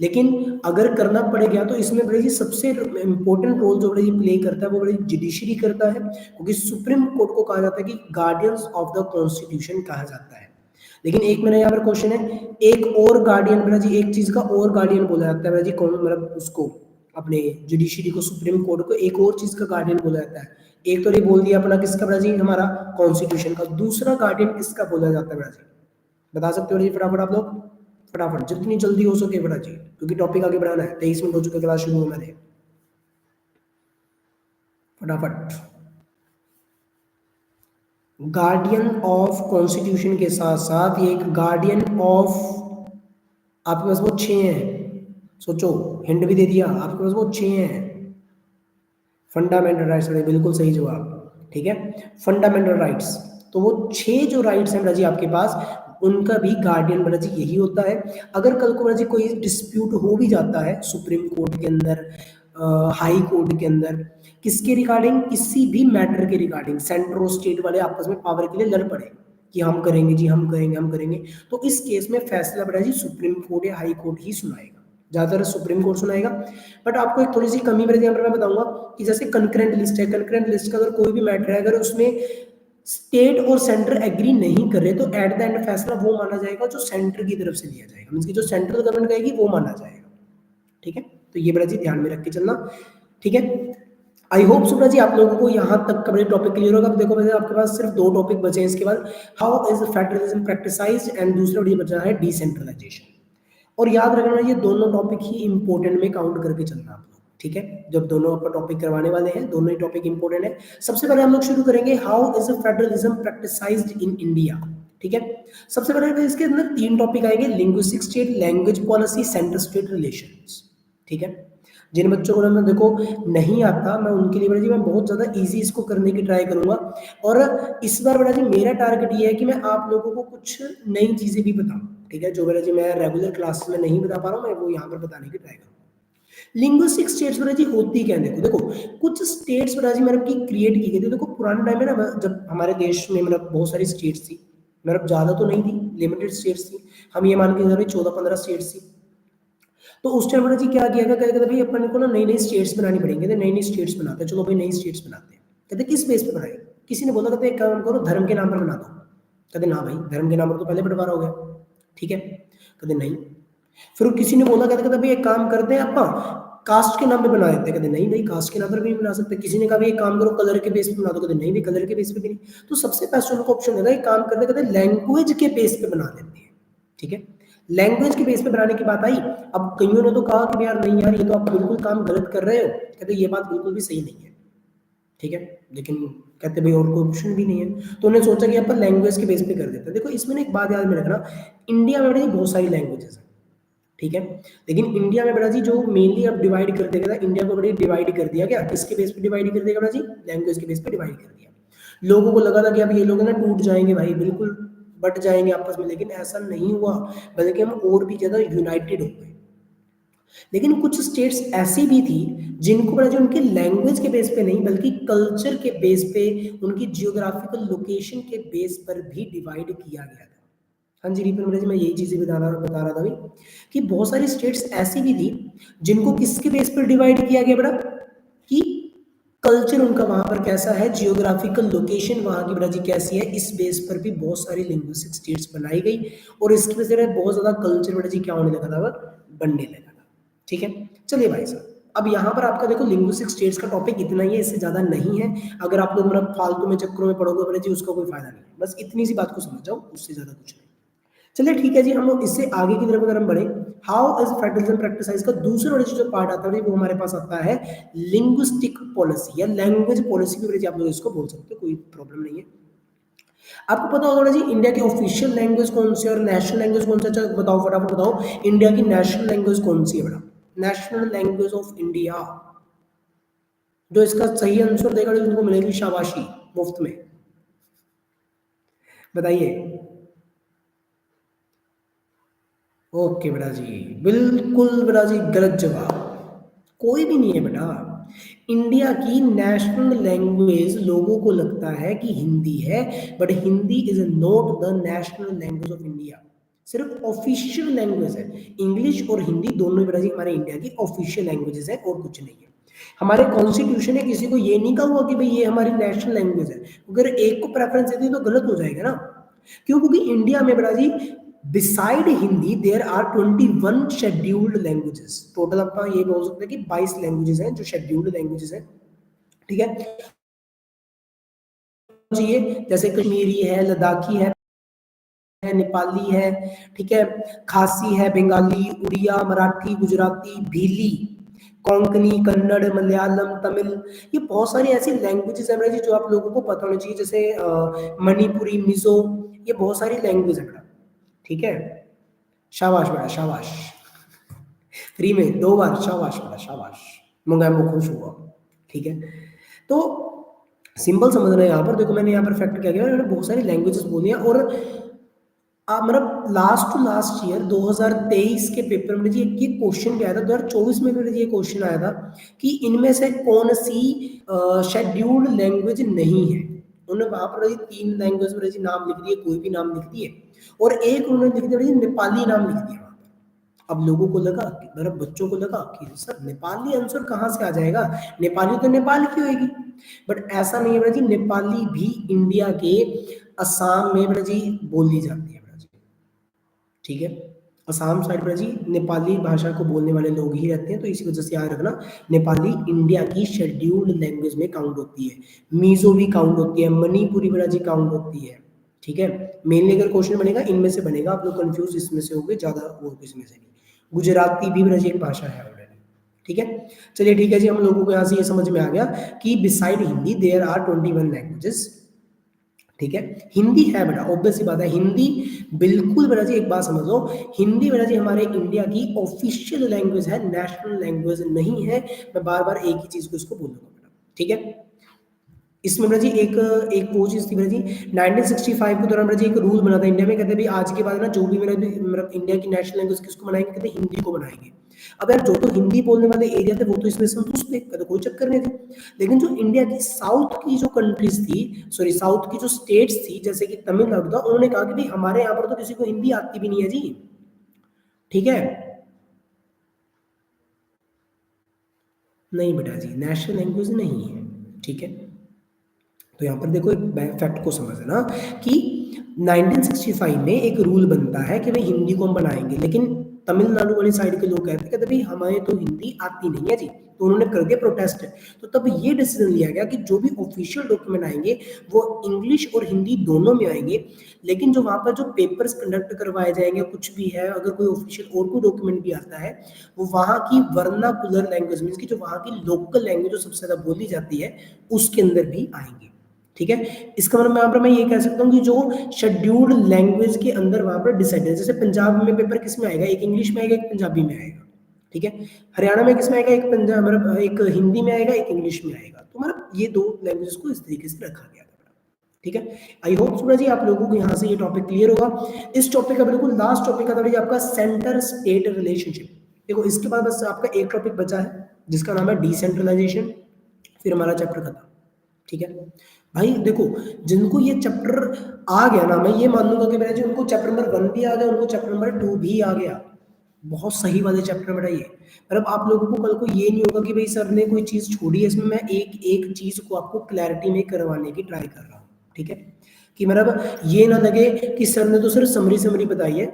लेकिन अगर करना पड़ेगा तो इसमें बड़े जी सबसे इंपॉर्टेंट रोल जो बड़े जी प्ले करता है वो बड़े जुडिशरी करता है, क्योंकि सुप्रीम कोर्ट को कहा जाता है कि गार्डियंस ऑफ द कॉन्स्टिट्यूशन कहा जाता है। लेकिन एक मेरा यहाँ पर क्वेश्चन है, एक और गार्डियन बड़ा जी, एक चीज का और गार्डियन बोला जाता है बड़ा जी, कौन मतलब उसको अपने जुडिशरी को, सुप्रीम कोर्ट को एक और चीज का गार्डियन बोला जाता है। एक तो ये बोल दिया अपना किसका बड़ा जी, हमारा कॉन्स्टिट्यूशन का। दूसरा गार्डियन किसका बोला जाता है बड़ा जी, बता सकते हो जी फटाफट आप लोग, फटाफट जितनी जल्दी हो सके बड़ा जी, क्योंकि टॉपिक आगे बढ़ाना है। 23 मिनट हो चुके, क्लास शुरू होना है, फटाफट। गार्डियन ऑफ कॉन्स्टिट्यूशन के साथ साथ ये एक गार्डियन ऑफ, आपके पास वो 6 हैं, सोचो, हिंट भी दे दिया, आपके पास वो 6 हैं। फंडामेंटल राइट्स, बिल्कुल सही जवाब। ठीक है, फंडामेंटल राइट्स, तो वो 6 जो राइट्स हैं जी आपके पास, उनका भी गार्डियन बड़ा जी यही होता है। अगर कल को बड़ा जी कोई डिस्प्यूट हो भी जाता है सुप्रीम कोर्ट के अंदर, हाई कोर्ट के अंदर, किसके रिगार्डिंग, किसी भी मैटर के रिगार्डिंग, सेंटर और स्टेट वाले आपस में पावर के लिए लड़ पड़े कि हम करेंगे जी, हम करेंगे, हम करेंगे, तो इस केस में फैसला बड़ा जी सुप्रीम कोर्ट या हाई कोर्ट ही सुनाएगा, ज्यादातर सुप्रीम कोर्ट सुनाएगा। बट आपको एक थोड़ी सी कमी मेरे यहाँ पर मैं बताऊंगा कि जैसे कंकरेंट लिस्ट है, कंकरेंट लिस्ट का अगर कोई भी मैटर है, अगर उसमें स्टेट और सेंटर एग्री नहीं कर रहे, तो एट द एंड फैसला वो माना जाएगा जो सेंटर की तरफ से लिया जाएगा, मींस कि जो सेंट्रल गवर्नमेंट कहेगी वो माना जाएगा। ठीक है, तो ये बड़ा जी ध्यान में रख के चलना। ठीक है, आई होप सुब्रा जी आप लोगों को यहाँ तक का टॉपिक क्लियर होगा। देखो वैसे आपके पास सिर्फ 2 टॉपिक बचे हैं इसके बाद, how is federalism practised and दूसरा बढ़िया बचा है डिसेंट्रलाइजेशन। और याद रखना ये दोनों टॉपिक ही इंपॉर्टेंट में काउंट करके चलना आप लोग। ठीक है, जब दोनों अपन टॉपिक करवाने वाले हैं, दोनों ही टॉपिक इंपॉर्टेंट है। सबसे पहले हम लोग शुरू करेंगे how is federalism practised in India. ठीक है, सबसे पहले इसके अंदर 3 टॉपिक आएंगे, linguistic state, language policy, centre state relations. ठीक है, जिन बच्चों को मैं देखो नहीं आता, मैं उनके लिए बड़ा जी मैं बहुत ज़्यादा इजी इसको करने की ट्राई करूंगा। और इस बार बड़ा जी मेरा टारगेट ये है कि मैं आप लोगों को कुछ नई चीज़ें भी बताऊं। ठीक है, जो बेटा जी मैं रेगुलर क्लासेस में नहीं बता पा रहा हूँ, मैं वो यहाँ पर बताने की ट्राई करूँगा। लिंग्विस्टिक स्टेट्स बेटा जी होती क्या है, देखो कुछ स्टेट्स बेटा जी मतलब की क्रिएट की गई थी। देखो पुराने टाइम में ना जब हमारे देश में मतलब बहुत सारी स्टेट्स थी, मतलब ज़्यादा तो नहीं थी, लिमिटेड स्टेट्स थी, हम ये मान के चलो 14-15 स्टेट्स थी। तो उस टाइम बेटा जी क्या किया गया, कहते भाई अपन को ना नई नई स्टेट्स बनानी पड़ेंगी, कहते नई नई स्टेट्स बनाते हैं, चलो भाई नई स्टेट्स बनाते हैं। कहते किस बेस पे बनाए, किसी ने बोला कहते एक काम करो धर्म के नाम पर बना दो, कहते ना भाई धर्म के नाम पर तो पहले बंटवारा हो गया, ठीक है, कहते नहीं। फिर किसी ने बोला कहते कहते भाई एक काम करते हैं अपन कास्ट के नाम पे बना देते हैं, कहते नहीं भाई कास्ट के नाम पर भी नहीं बना सकते। किसी ने कहा भाई एक काम करो कलर के बेस पे बना दो, कहते नहीं भाई कलर के बेस पे भी नहीं। तो सबसे बेस्ट उनको ऑप्शन देगा एक काम करते कहते लैंग्वेज के बेस पे बना देते हैं, ठीक है। लैंग्वेज के बेस पे बनाने की बात आई। अब कईयों ने तो कहा कि यार नहीं यार ये तो आप बिल्कुल काम गलत कर रहे हो, कहते ये बात बिल्कुल भी सही नहीं है, ठीक है, लेकिन कहते भाई और कोई ऑप्शन भी नहीं है, तो उन्होंने सोचा कि अपन लैंग्वेज के बेस पे कर देते हैं। देखो इसमें ना एक बात याद में रखना, इंडिया में बेटा जी बहुत सारी लैंग्वेजेस हैं, ठीक है, लेकिन इंडिया में बेटा जी जो मेनली अब डिवाइड कर दिया गया, इंडिया को बड़ी डिवाइड कर दिया गया, किसके बेस पे डिवाइड कर दिया बेटा जी, लैंग्वेज के बेस पे डिवाइड कर दिया। लोगों को लगा था कि अब ये लोग ना टूट जाएंगे भाई, बिल्कुल बट जाएंगे आपस में, लेकिन ऐसा नहीं हुआ, बल्कि हम और भी ज्यादा यूनाइटेड हो गए। लेकिन कुछ स्टेट्स ऐसी भी थी जिनको बड़ा जो उनके लैंग्वेज के बेस पे नहीं बल्कि कल्चर के बेस पे, उनकी जियोग्राफिकल लोकेशन के बेस पर भी डिवाइड किया गया था। हाँ जी रिपन जी मैं यही चीजें बता रहा था भाई कि बहुत सारी स्टेट्स ऐसी भी थी जिनको किसके बेस पर डिवाइड किया गया बेटा, कि कल्चर उनका वहां पर कैसा है, जियोग्राफिकल लोकेशन वहां की बेटा जी कैसी है, इस बेस पर भी बहुत सारी लिंग्विस्टिक स्टेट्स बनाई गई और इसकी वजह से बहुत ज्यादा कल्चर बेटा जी क्या होने लगा था, बनने लगा था, ठीक है। चलिए भाई साहब अब यहाँ पर आपका देखो लिंग्विस्टिक स्टेट्स का टॉपिक इतना ही है, इससे ज्यादा नहीं है। अगर आप लोग मतलब फालतू में चक्करों में पढ़ोगे बेटा जी उसका कोई फायदा नहीं है, बस इतनी सी बात को समझ जाओ, उससे ज्यादा कुछ नहीं। चलिए ठीक है जी, हम लोग इससे आगे की तरफ अगर हम बढ़े, हाउ इज फेडरलिज्म प्रैक्टिसाइज का दूसरा वाला जो पार्ट आता है वो हमारे पास आता है लिंग्विस्टिक पॉलिसी या लैंग्वेज पॉलिसी की वजह से आप लोग इसको बोल सकते हो, कोई प्रॉब्लम नहीं है। आपको पता होगा जी इंडिया की ऑफिशियल लैंग्वेज कौन सी है और नेशनल लैंग्वेज कौन सा, चलो बताओ फटाफट बताओ इंडिया की नेशनल लैंग्वेज कौन सी है बेटा, नेशनल लैंग्वेज ऑफ इंडिया। जो इसका सही आंसर देगा उनको मिलेगी शाबाशी मुफ्त में, बताइए। ओके बेटा जी, बिल्कुल बेटा जी गलत जवाब, कोई भी नहीं है बेटा। इंडिया की नेशनल लैंग्वेज लोगों को लगता है कि हिंदी है, but Hindi is not the national language of India, सिर्फ ऑफिशियल लैंग्वेज है। इंग्लिश और हिंदी दोनों बेटा जी हमारे इंडिया की ऑफिशियल लैंग्वेजेस है और कुछ नहीं है। हमारे कॉन्स्टिट्यूशन ने किसी को ये नहीं कहा हुआ कि भाई ये हमारी नेशनल लैंग्वेज है, अगर एक को प्रेफरेंस देती तो गलत हो जाएगा ना। क्यों, क्योंकि इंडिया में बेटा जी beside Hindi there are 21 scheduled languages, total अपना ये बोल सकते हैं कि 22 लैंग्वेजेस हैं जो शेड्यूल्ड लैंग्वेजेस हैं, ठीक है। चाहिए जैसे कश्मीरी है, लद्दाखी है, नेपाली है, ठीक है, खासी है, बंगाली, उड़िया, मराठी, गुजराती, भीली, कोंकणी, कन्नड़, मलयालम, तमिल, ये बहुत सारी ऐसी लैंग्वेजेस है जी जो आप लोगों को पता होना चाहिए, जैसे मणिपुरी, मिजो, ये बहुत सारी लैंग्वेज है बेटा, ठीक है। शाबाश बेटा शाबाश, फ्री में 2 बार शाबाश बेटा शाबाश, मंगाई खुश हुआ, ठीक है। तो सिंपल समझ रहे हैं यहाँ पर, देखो मैंने यहाँ पर फैक्ट क्या किया, मैंने बहुत सारी लैंग्वेजेस बोली हैं और मतलब लास्ट टू लास्ट ईयर 2023 के पेपर में जी ये क्वेश्चन भी आया था, 2024 में भी ये क्वेश्चन आया था कि इनमें से कौन सी शेड्यूल्ड लैंग्वेज नहीं है। उन्होंने वहां पर जी 3 लैंग्वेज में जी नाम लिख दिए, कोई भी नाम लिख दिए, और एक उन्होंने लिख दिया नेपाली नाम लिख दिया। अब लोगों को लगा, मतलब बच्चों को लगा कि सर नेपाली आंसर कहाँ से आ जाएगा, नेपाली तो नेपाल की होगी, बट ऐसा नहीं है बेटा जी, नेपाली भी इंडिया के असम में बेटा जी बोली जाती है बेटा जी, ठीक है। असम साइड बेटा जी नेपाली भाषा को बोलने वाले लोग ही रहते हैं, तो इसी वजह से याद रखना नेपाली इंडिया की शेड्यूल्ड लैंग्वेज में काउंट होती है, मीजो भी काउंट होती है, मणिपुरी बेटा जी काउंट होती है, ठीक है। मेनली अगर क्वेश्चन बनेगा इनमें से बनेगा, आप लोग कंफ्यूज इसमें से होंगे ज्यादा और इसमें से नहीं। गुजराती भी बेटा जी एक भाषा है ऑलरेडी, ठीक है। चलिए ठीक है जी, हम लोगों को यहाँ से ये समझ में आ गया कि beside Hindi there are 21 languages, ठीक है। हिंदी है बेटा, ऑब्वियस सी बात है, हिंदी बिल्कुल बेटा जी, एक बात समझ लो, हिंदी बेटा जी हमारे इंडिया की ऑफिशियल लैंग्वेज है, नेशनल लैंग्वेज नहीं है। मैं बार बार एक ही चीज को इसको बोलूंगा बेटा, ठीक है। इसमें ब्रजी एक एक वो चीज़ थी ब्रजी 1965 के दौरान ब्रजी एक रूल बना था इंडिया में, कहते भी आज के बाद ना जो भी मेरा मतलब इंडिया की नेशनल लैंग्वेज किसको बनाएंगे, कहते हिंदी को बनाएंगे। अब यार जो तो हिंदी बोलने वाले एरिया थे वो तो इसमें संतुष्ट थे, कहते कोई चक्कर नहीं थे। लेकिन जो इंडिया की साउथ की जो कंट्रीज थी, सॉरी साउथ की जो स्टेट्स थी जैसे कि तमिलनाडु था, उन्होंने कहा कि भाई हमारे यहाँ पर तो किसी को हिंदी आती भी नहीं है जी, ठीक है। नहीं बेटा जी, नेशनल लैंग्वेज नहीं है, ठीक है। तो यहाँ पर देखो एक फैक्ट को समझना कि 1965 में एक रूल बनता है कि भाई हिंदी को हम बनाएंगे, लेकिन तमिलनाडु वाली साइड के लोग कहते भाई हमें तो हिंदी आती नहीं है जी, तो उन्होंने कर दिया प्रोटेस्ट। तो तब ये डिसीजन लिया गया कि जो भी ऑफिशियल डॉक्यूमेंट आएंगे वो इंग्लिश और हिंदी दोनों में आएंगे, लेकिन जो वहाँ पर जो पेपर्स कंडक्ट करवाए जाएंगे कुछ भी है, अगर कोई ऑफिशियल और कोई डॉक्यूमेंट भी आता है वो वहाँ की वर्नाकुलर लैंग्वेज मीन्स की जो वहाँ की लोकल लैंग्वेज जो सबसे ज़्यादा बोली जाती है उसके अंदर भी आएंगे, ठीक है। इसका मतलब यहाँ पर मैं ये कह सकता हूँ कि जो शेड्यूल्ड लैंग्वेज के अंदर वहाँ पर डिसाइड है, जैसे पंजाब में पेपर किस में आएगा, एक इंग्लिश में आएगा एक पंजाबी में आएगा, ठीक है। हरियाणा में किस में आएगा, एक पंजाब मतलब एक हिंदी में आएगा एक इंग्लिश में आएगा, तो मतलब ये दो लैंग्वेजेस को इस तरीके से रखा गया था, ठीक है। आई होप सूरज जी आप लोगों को यहाँ से ये टॉपिक क्लियर होगा। इस टॉपिक का बिल्कुल लास्ट टॉपिक का था आपका सेंटर स्टेट रिलेशनशिप। देखो इसके बाद बस आपका एक टॉपिक बचा है जिसका नाम है डिसेंट्रलाइजेशन, फिर हमारा चैप्टर खत्म, ठीक है। भाई देखो जिनको ये चैप्टर आ गया ना, मैं ये मान लूंगा कि मेरा जो उनको चैप्टर नंबर 1 भी आ गया, उनको चैप्टर नंबर 2 भी आ गया, बहुत सही वाले चैप्टर बेटा ये। मतलब आप लोगों को कल को ये नहीं होगा कि भाई सर ने कोई चीज़ छोड़ी है इसमें, मैं एक एक चीज़ को आपको क्लैरिटी में करवाने की ट्राई कर रहा हूँ, ठीक है। कि मतलब ये ना लगे कि सर ने तो सिर्फ समरी समरी बताई है,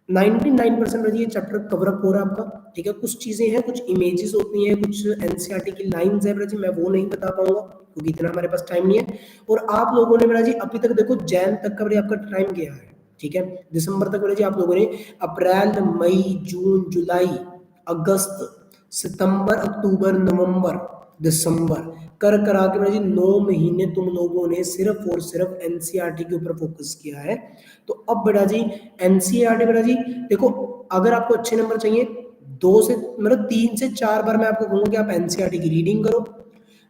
99% ये चैप्टर कवर अप हो रहा है आपका, ठीक है। कुछ चीजें हैं, कुछ इमेजेस होती हैं, कुछ एनसीईआरटी की लाइंस है जी, मैं वो नहीं बता पाऊंगा क्योंकि इतना हमारे पास टाइम नहीं है। और आप लोगों ने मेरा जी अभी तक देखो जैन तक का आपका टाइम गया है, ठीक है। दिसंबर तक मेरा जी आप लोगों ने अप्रैल मई जून जुलाई अगस्त सितंबर अक्टूबर नवंबर दिसंबर कर करा के मेरा जी 9 महीने तुम लोगों ने सिर्फ और सिर्फ एनसीईआरटी के ऊपर फोकस किया है। तो अब बेटा जी एनसीईआरटी बेटा जी देखो, अगर आपको अच्छे नंबर चाहिए 3 से 4 बार मैं आपको कहूंगा कि आप एनसीईआरटी की रीडिंग करो,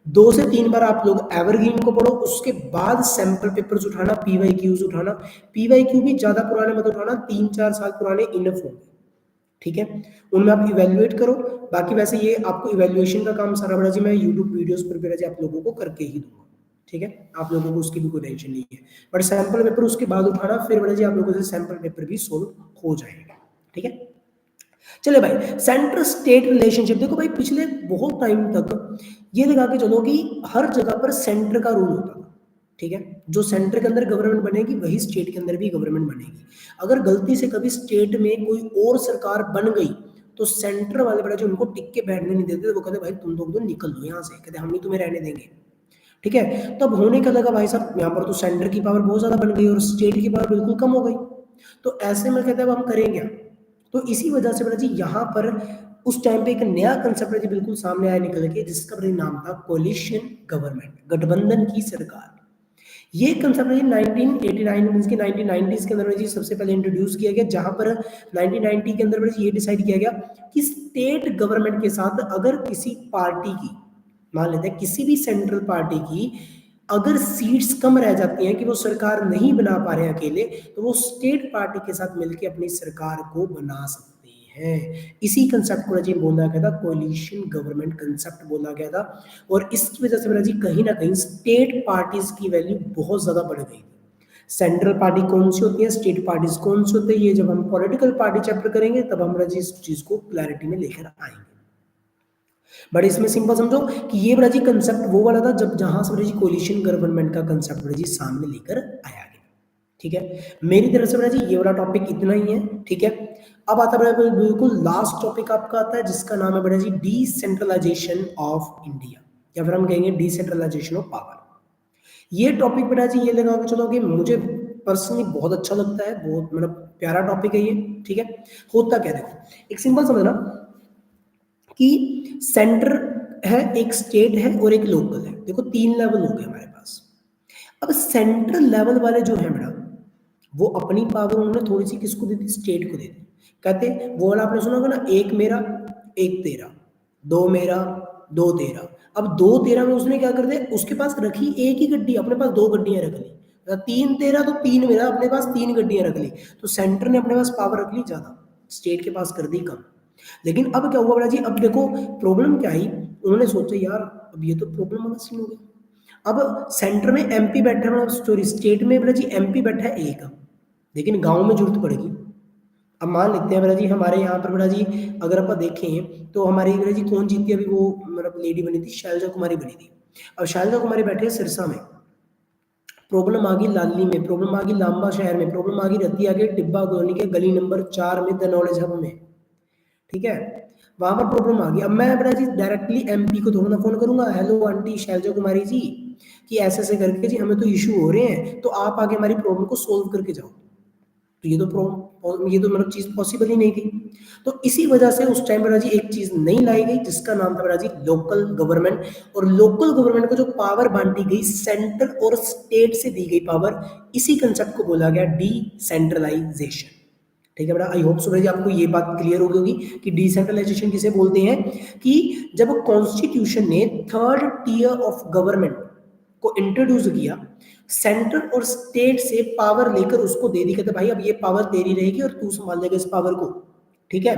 2 से 3 बार आप लोग एवरग्रीन को पढ़ो, उसके बाद सैंपल पेपर्स उठाना, पीवाईक्यूज उठाना। पीवाईक्यू भी ज्यादा पुराने मत उठाना, 3-4 साल पुराने इनफ होंगे, ठीक है। उनमें आप इवेल्युएट करो। बाकी वैसे ये आपको इवेल्युएशन का काम सारा बड़ा जी मैं यूट्यूब वीडियोस पर बेटा जी आप लोगों को करके ही दूंगा, ठीक है। आप लोगों को उसकी भी कोई टेंशन नहीं है, बट सैंपल पेपर उसके बाद उठाना, फिर बड़ा जी आप लोगों से सैंपल पेपर भी सोल्व हो जाएगा, ठीक है। चले भाई सेंटर स्टेट रिलेशनशिप, देखो भाई पिछले बहुत टाइम तक ये लगा के चलो कि हर जगह पर सेंटर का रूल होता था, ठीक है। जो सेंटर के अंदर गवर्नमेंट बनेगी वही स्टेट के अंदर भी गवर्नमेंट बनेगी। अगर गलती से कभी स्टेट में कोई और सरकार बन गई तो सेंटर वाले बड़े जो उनको टिक के बैठने नहीं देते, वो कहते भाई तुम लोग तो निकल दो यहाँ से, कहते हम नहीं तुम्हें रहने देंगे, ठीक है। तब होने का लगा भाई साहब यहाँ पर तो सेंटर की पावर बहुत ज्यादा बन गई और स्टेट की पावर बिल्कुल कम हो गई। तो ऐसे में कहते हैं अब हम करें क्या। तो इसी वजह से बेटा जी यहाँ पर उस टाइम पे एक नया कंसेप्ट बिल्कुल सामने आया निकल के, जिसका नाम था कोलिशन गवर्नमेंट, गठबंधन की सरकार। ये कंसेप्ट 1989 मींस की 1990s के अंदर जी सबसे पहले इंट्रोड्यूस किया गया, जहां पर 1990 के अंदर ये डिसाइड किया गया कि स्टेट गवर्नमेंट के साथ अगर किसी पार्टी की, मान लेते हैं किसी भी सेंट्रल पार्टी की अगर सीट्स कम रह जाती हैं कि वो सरकार नहीं बना पा रहे हैं अकेले, तो वो स्टेट पार्टी के साथ मिलकर अपनी सरकार को बना सकते हैं। इसी कंसेप्ट को जी बोला गया था कोलिशन गवर्नमेंट कंसेप्ट बोला गया था। और इसकी वजह से मेरा जी कहीं ना कहीं स्टेट पार्टीज की वैल्यू बहुत ज्यादा बढ़ गई। सेंट्रल पार्टी कौन सी होती है, स्टेट पार्टीज कौन सी होती है, ये जब हम पॉलिटिकल पार्टी चैप्टर करेंगे तब हम जी इस चीज को क्लैरिटी में लेकर आएंगे। बट इसमें सिंपल समझो कि ये बड़ा जी कंसेप्ट वो वाला था जब जहां से बड़ा जी कोलिशन गवर्नमेंट का कंसेप्ट बड़ा जी सामने लेकर आया गया, ठीक है। मेरी तरफ से बड़ा जी ये वाला टॉपिक इतना ही है, ठीक है। अब आता है बिल्कुल लास्ट टॉपिक आपका आता है जिसका नाम है बड़ा जी डिसेंट्रलाइजेशन ऑफ इंडिया, या फिर हम कहेंगे डिसेंट्रलाइजेशन ऑफ पावर। ये टॉपिक बेटा जी ये लगा के चलो कि मुझे पर्सनली बहुत अच्छा लगता है, बहुत मतलब प्यारा टॉपिक है ये, ठीक है। होता क्या देखो एक सिंपल समझना कि सेंटर है, एक स्टेट है और एक लोकल है। देखो 3 लेवल हो गए हमारे पास। अब सेंट्रल लेवल वाले जो है मैडम वो अपनी पावर उन्होंने थोड़ी सी किसको दी थी, स्टेट को दी थी। कहते वो वाला आपने सुना होगा ना, एक मेरा एक तेरा, दो मेरा 213। अब 213 में उसने क्या कर दिया, उसके पास रखी एक ही गड्डी, अपने पास 2 गड्डियां रख ली। 313 तो 3 मिला, अपने पास 3 गड्डियां रख ली। तो सेंटर ने अपने पास पावर रख ली ज्यादा, स्टेट के पास कर दी कम। लेकिन अब क्या हुआ बड़ा जी, अब देखो प्रॉब्लम क्या आई, उन्होंने सोचा यार अब ये तो प्रॉब्लम वाला सीन हो गया। अब सेंटर में एमपी बैठा है, सॉरी स्टेट में बड़ा जी एमपी बैठा है एक, लेकिन गांव में जरूरत पड़ेगी। अब मान लेते हैं बड़ा जी हमारे यहाँ पर बड़ा जी, अगर आप देखें तो हमारी बड़ा जी कौन जीती, अभी वो मतलब लेडी बनी थी, शैलजा कुमारी बनी थी। अब शैलजा कुमारी बैठे हैं सिरसा में, प्रॉब्लम आ गई लाली में, प्रॉब्लम आ गई लांबा शहर में, प्रॉब्लम आ गई रतिया के टिब्बा कॉलोनी के गली नंबर 4 में, द नॉलेज हब में। ठीक है, वहां पर प्रॉब्लम आ गई। अब मैं बड़ा जी डायरेक्टली एमपी को थोड़ा ना फोन करूंगा, हेलो आंटी शैलजा कुमारी जी, कि ऐसे ऐसे करके जी हमें तो इशू हो रहे हैं, तो आप आगे हमारी प्रॉब्लम को सोल्व करके जाओ। तो ये तो मतलब चीज पॉसिबल ही नहीं थी। तो इसी वजह से उस टाइम पर जी एक चीज नहीं लाई गई जिसका नाम था जी लोकल गवर्नमेंट। और लोकल गवर्नमेंट को जो पावर बांटी गई सेंट्रल और स्टेट से दी गई पावर, इसी कंसेप्ट को बोला गया डिसेंट्रलाइजेशन। ठीक है बेटा, आई होप सो आपको ये बात क्लियर हो गई होगी कि डिसेंट्रलाइजेशन किसे बोलते हैं, कि जब कॉन्स्टिट्यूशन ने थर्ड टियर ऑफ गवर्नमेंट को इंट्रोड्यूस किया, सेंट्रल और स्टेट से पावर लेकर उसको दे दी, कहते भाई अब ये पावर तेरी रहेगी और तू संभाल लेगा इस पावर को। ठीक है,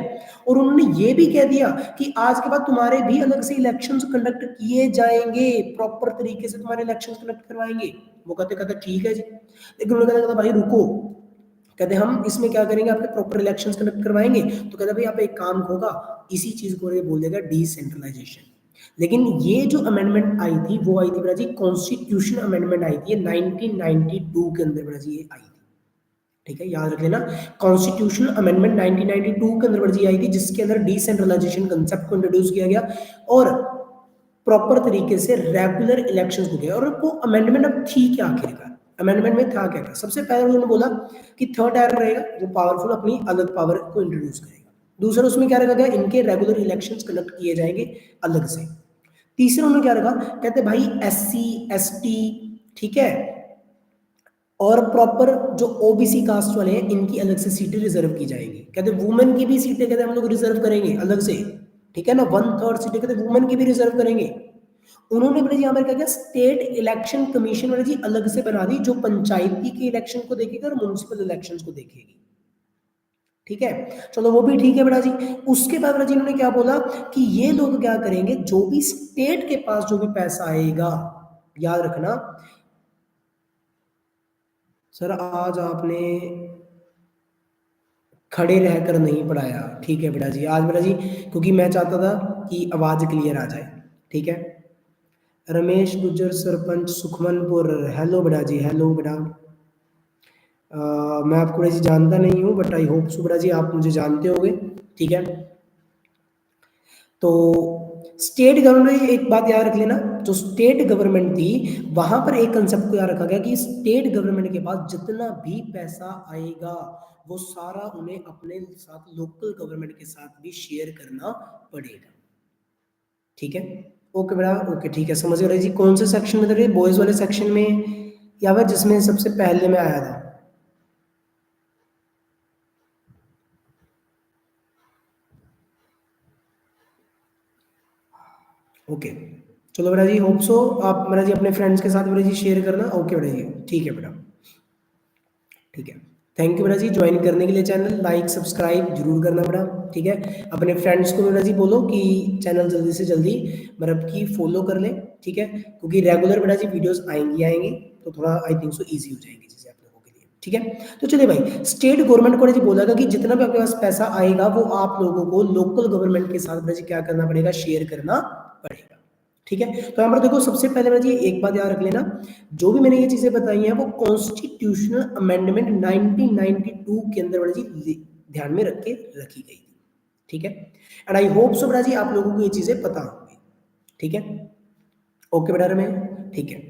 और उन्होंने ये भी कह दिया कि आज के बाद तुम्हारे भी अलग से इलेक्शंस कंडक्ट किए जाएंगे, प्रॉपर तरीके से तुम्हारे इलेक्शंस कंडक्ट करवाएंगे। वो कहते कहते ठीक है जी, लेकिन उन्होंने कहता भाई रुको, कहते हम इसमें क्या करेंगे, आपके प्रॉपर इलेक्शंस कंडक्ट करवाएंगे। तो कहते भाई आप एक काम होगा, इसी चीज को बोल देगा डिसेंट्रलाइजेशन। लेकिन ये जो अमेंडमेंट आई थी वो आई थी बड़ा जी कॉन्स्टिट्यूशन अमेंडमेंट आई थी 1992 के अंदर बड़ा जी ये आई थी। ठीक है, याद रख लेना, कॉन्स्टिट्यूशन अमेंडमेंट 1992 के अंदर बड़ा जी आई थी, जिसके अंदर डिसेंट्रलाइजेशन कंसेप्ट को इंट्रोड्यूस किया गया और प्रॉपर तरीके से रेगुलर इलेक्शंस हो गए। और वो अमेंडमेंट अब थी क्या आखिरकार, अमेंडमेंट में था क्या? सबसे पहले उन्होंने बोला कि थर्ड टायर रहेगा जो पावरफुल अपनी अलग पावर को इंट्रोड्यूस करेगा। दूसरा उसमें क्या रखा गया, इनके रेगुलर इलेक्शंस कंडक्ट किए जाएंगे अलग से। तीसरा उन्होंने क्या रखा, कहते भाई एससी एसटी, ठीक है, और प्रॉपर जो ओबीसी कास्ट वाले हैं इनकी अलग से सीटें रिजर्व की जाएंगी। कहते वुमेन की भी सीटें कहते हम लोग रिजर्व करेंगे अलग से। ठीक है ना, 1/3 सीटें कहते वुमेन की भी रिजर्व करेंगे। उन्होंने बड़े जी यहाँ पर क्या किया, स्टेट इलेक्शन कमीशन वाले जी अलग से बना दी, जो पंचायती के इलेक्शन को देखेगा और म्युनिसिपल इलेक्शंस को देखेगी। ठीक है, चलो वो भी ठीक है बेटा जी। उसके बाद बेटा जी इन्होंने क्या बोला कि ये लोग क्या करेंगे, जो भी स्टेट के पास जो भी पैसा आएगा, याद रखना सर आज आपने खड़े रहकर नहीं पढ़ाया। ठीक है बेटा जी, आज बेटा जी क्योंकि मैं चाहता था कि आवाज क्लियर आ जाए। ठीक है, रमेश गुज्जर सरपंच सुखमनपुर, हेलो बेटा जी, हेलो बेटा। मैं आपको बेटा जी जानता नहीं हूँ, बट आई होप सो बेटा जी आप मुझे जानते होंगे। ठीक है, तो स्टेट गवर्नमेंट, एक बात याद रख लेना, जो स्टेट गवर्नमेंट थी वहां पर एक कंसेप्ट को याद रखा गया कि स्टेट गवर्नमेंट के पास जितना भी पैसा आएगा वो सारा उन्हें अपने साथ लोकल गवर्नमेंट के साथ भी शेयर करना पड़ेगा। ठीक है, ओके बेटा, ओके ठीक है, समझ गए जी। कौन से सेक्शन में थे, बॉयज वाले सेक्शन में या फिर जिसमें सबसे पहले में आया था? ओके, चलो बेटा जी, होप सो आप बेटा जी अपने फ्रेंड्स के साथ बेटा जी शेयर करना। ओके बेटा जी, ठीक है बेटा, ठीक है, थैंक यू बेटा जी ज्वाइन करने के लिए। चैनल लाइक सब्सक्राइब जरूर करना बेटा। ठीक है, अपने फ्रेंड्स को बेटा जी बोलो कि चैनल जल्दी से जल्दी मतलब कि फॉलो कर लें। ठीक है, क्योंकि रेगुलर बेटा जी वीडियोस आएंगी आएंगी, तो थोड़ा आई थिंक सो ईजी हो जाएगी चीज़ें आप लोगों के लिए। ठीक है, तो चलिए भाई, स्टेट गवर्नमेंट को जी बोला था कि जितना भी आपके पास पैसा आएगा वो आप लोगों को लोकल गवर्नमेंट के साथ बेटा जी क्या करना पड़ेगा, शेयर करना पड़ेगा। ठीक है, तो यहाँ पर देखो सबसे पहले बेटा जी एक बात याद रख लेना, जो भी मैंने ये चीजें बताई हैं वो कॉन्स्टिट्यूशनल अमेंडमेंट 1992 के अंदर बेटा जी ध्यान में रख के रखी गई थी। ठीक है, एंड आई होप सो बेटा जी आप लोगों को ये चीजें पता होंगी। ठीक है, ओके बेटा रमेश, ठीक है।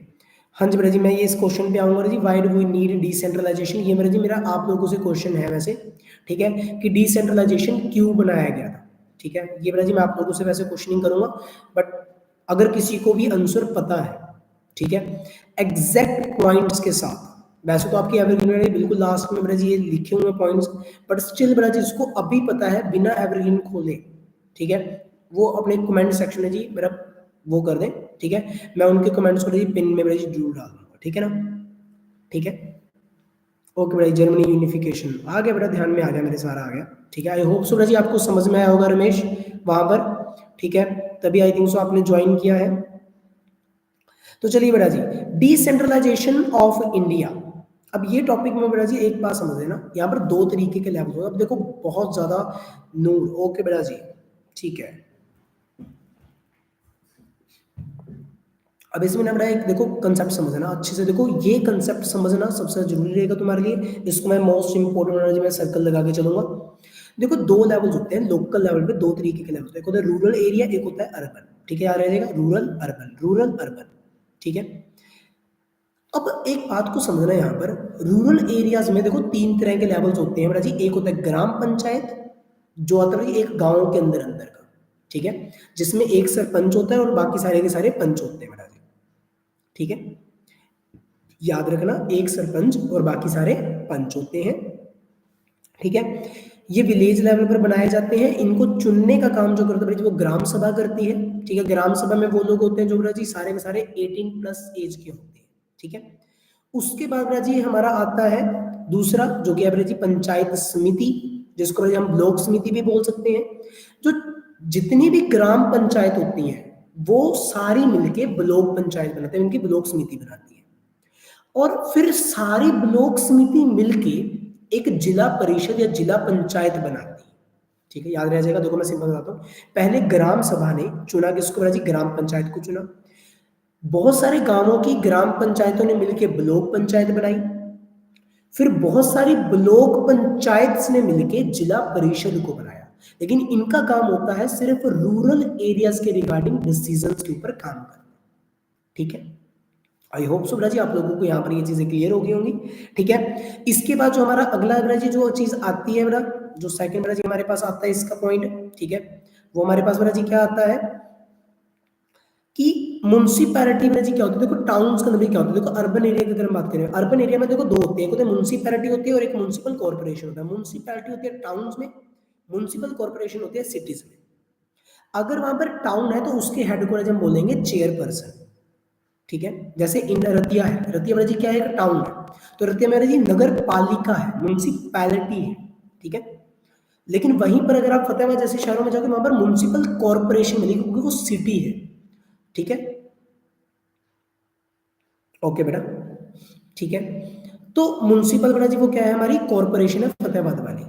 हाँ जी बेटा जी, मैं ये इस क्वेश्चन पे आऊंगा जी, why do we need decentralisation. ये मेरा जी मेरा आप लोगों से क्वेश्चन है वैसे। ठीक है, कि डिसेंट्रलाइजेशन क्यों बनाया गया था। ठीक है, ये बेटा जी मैं आप लोगों से वैसे क्वेश्चनिंग करूंगा, बट अगर किसी को भी आंसर पता है, ठीक है, एग्जैक्ट पॉइंट्स के साथ, वैसे तो आपकी एवरग्रीन बिल्कुल लास्ट में बेटा जी ये लिखे हुए पॉइंट्स, बट स्टिल बेटा जी इसको अभी पता है बिना एवरग्रीन खोले, ठीक है, वो अपने कमेंट सेक्शन में जी मेरा वो कर दें, ठीक है। मैं उनके कमेंट्स को बेटा जी पिन में बेटा जी जरूर डाल दूंगा, ठीक है ना, ठीक है। ओके बेटा, जर्मनी यूनिफिकेशन आ गया बेटा, ध्यान में आ गया मेरे, सारा आ गया, ठीक है। आई होप सो बेटा जी आपको समझ में आया होगा रमेश वहां पर, ठीक है, तभी आई थिंक सो आपने ज्वाइन किया है। तो चलिए बेटा जी, डिसेंट्रलाइजेशन ऑफ इंडिया। अब ये टॉपिक में बेटा जी एक बात समझ लेना, यहाँ पर दो तरीके के लेवल होंगे। अब देखो बहुत ज्यादा नूर, ओके बेटा जी, ठीक है। अब इसमें ना बेटा एक देखो कंसेप्ट समझना अच्छे से, देखो ये कंसेप्ट समझना सबसे जरूरी रहेगा तुम्हारे लिए। इसको मैं मोस्ट इंपोर्टेंट में सर्कल लगा के चलूंगा। देखो दो लेवल्स होते हैं लोकल लेवल पे, दो तरीके के लेवल होते हैं, एक होता है रूरल एरिया, एक होता है अर्बन, ठीक है। याद रहेगा, रूरल अर्बन, रूरल अर्बन, ठीक है। अब एक बात को समझना यहाँ पर, रूरल एरियाज में देखो तीन तरह के लेवल्स होते हैं बेटा जी। एक होता है ग्राम पंचायत, जो आता है एक गांव के अंदर अंदर का, ठीक है, जिसमें एक सरपंच होता है और बाकी सारे के सारे पंच होते हैं बेटा जी, ठीक है। याद रखना, एक सरपंच और बाकी सारे पंच होते हैं, ठीक है। ये विलेज लेवल पर बनाए जाते हैं। इनको चुनने का काम जो करता है वो ग्राम सभा करती है, ठीक है। ग्राम सभा में वो लोग होते हैं जो बेटा जी सारे के सारे 18+ एज के होते हैं, ठीक है। उसके बाद बेटा जी हमारा आता है दूसरा, जो कि बेटा जी पंचायत समिति, जिसको हम ब्लॉक समिति भी बोल सकते हैं। जो जितनी भी ग्राम पंचायत होती हैं वो सारी मिलके ब्लॉक पंचायत बनाते हैं, उनकी ब्लॉक समिति बनाती है। और फिर सारी ब्लॉक समिति मिलके एक जिला परिषद या जिला पंचायत बनाती है, ठीक है। याद रह जाएगा, देखो मैं सिंपल बताता हूँ। पहले ग्राम सभा ने चुना किसको बेटा जी, ग्राम पंचायत को चुना। बहुत सारे गांवों की ग्राम पंचायतों ने मिलकर ब्लॉक पंचायत बनाई। फिर बहुत सारी ब्लॉक पंचायत ने मिलकर जिला परिषद को बनाया। लेकिन इनका काम होता है सिर्फ रूरल एरियाज के रिगार्डिंग डिसीजंस के ऊपर काम करना, ठीक है। आई होप सो बेटा जी आप लोगों को यहाँ पर ये चीजें क्लियर हो गई होंगी, ठीक है। इसके बाद जो हमारा अगला बेटा जी जो चीज आती है बेटा, जो सेकंड बेटा जी हमारे पास आता है इसका पॉइंट, ठीक है, वो हमारे पास बेटा जी क्या आता है कि म्युनिसिपैलिटी में जी क्या होता है। देखो टाउन्स के अंदर भी क्या होता है, देखो अर्बन एरिया की अगर हम बात करें, अर्बन एरिया में देखो दो होते हैं, एक होते हैं म्युनिसिपैलिटी होती है और एक म्युनिसिपल कॉर्पोरेशन होता है। म्युनिसिपैलिटी होती है टाउन्स में, म्युनिसिपल कॉर्पोरेशन होती है सिटीज में। अगर वहां पर टाउन है तो उसके हेड को हम बोलेंगे चेयरपर्सन, ठीक है। जैसे इन रतिया है, रतिया बेटा जी क्या है, एक टाउन है, तो रतिया मेरा जी नगर पालिका है, म्युनिसिपैलिटी है, ठीक है। लेकिन वहीं पर अगर आप फतेहाबाद जैसे शहरों में जाओगे वहां पर म्युनिसिपल कॉर्पोरेशन मिलेगी, क्योंकि वो सिटी है, ठीक है। ओके बेटा, ठीक है। तो म्युनिसिपल बेटा जी वो क्या है, हमारी कॉर्पोरेशन है फतेहाबाद वाली,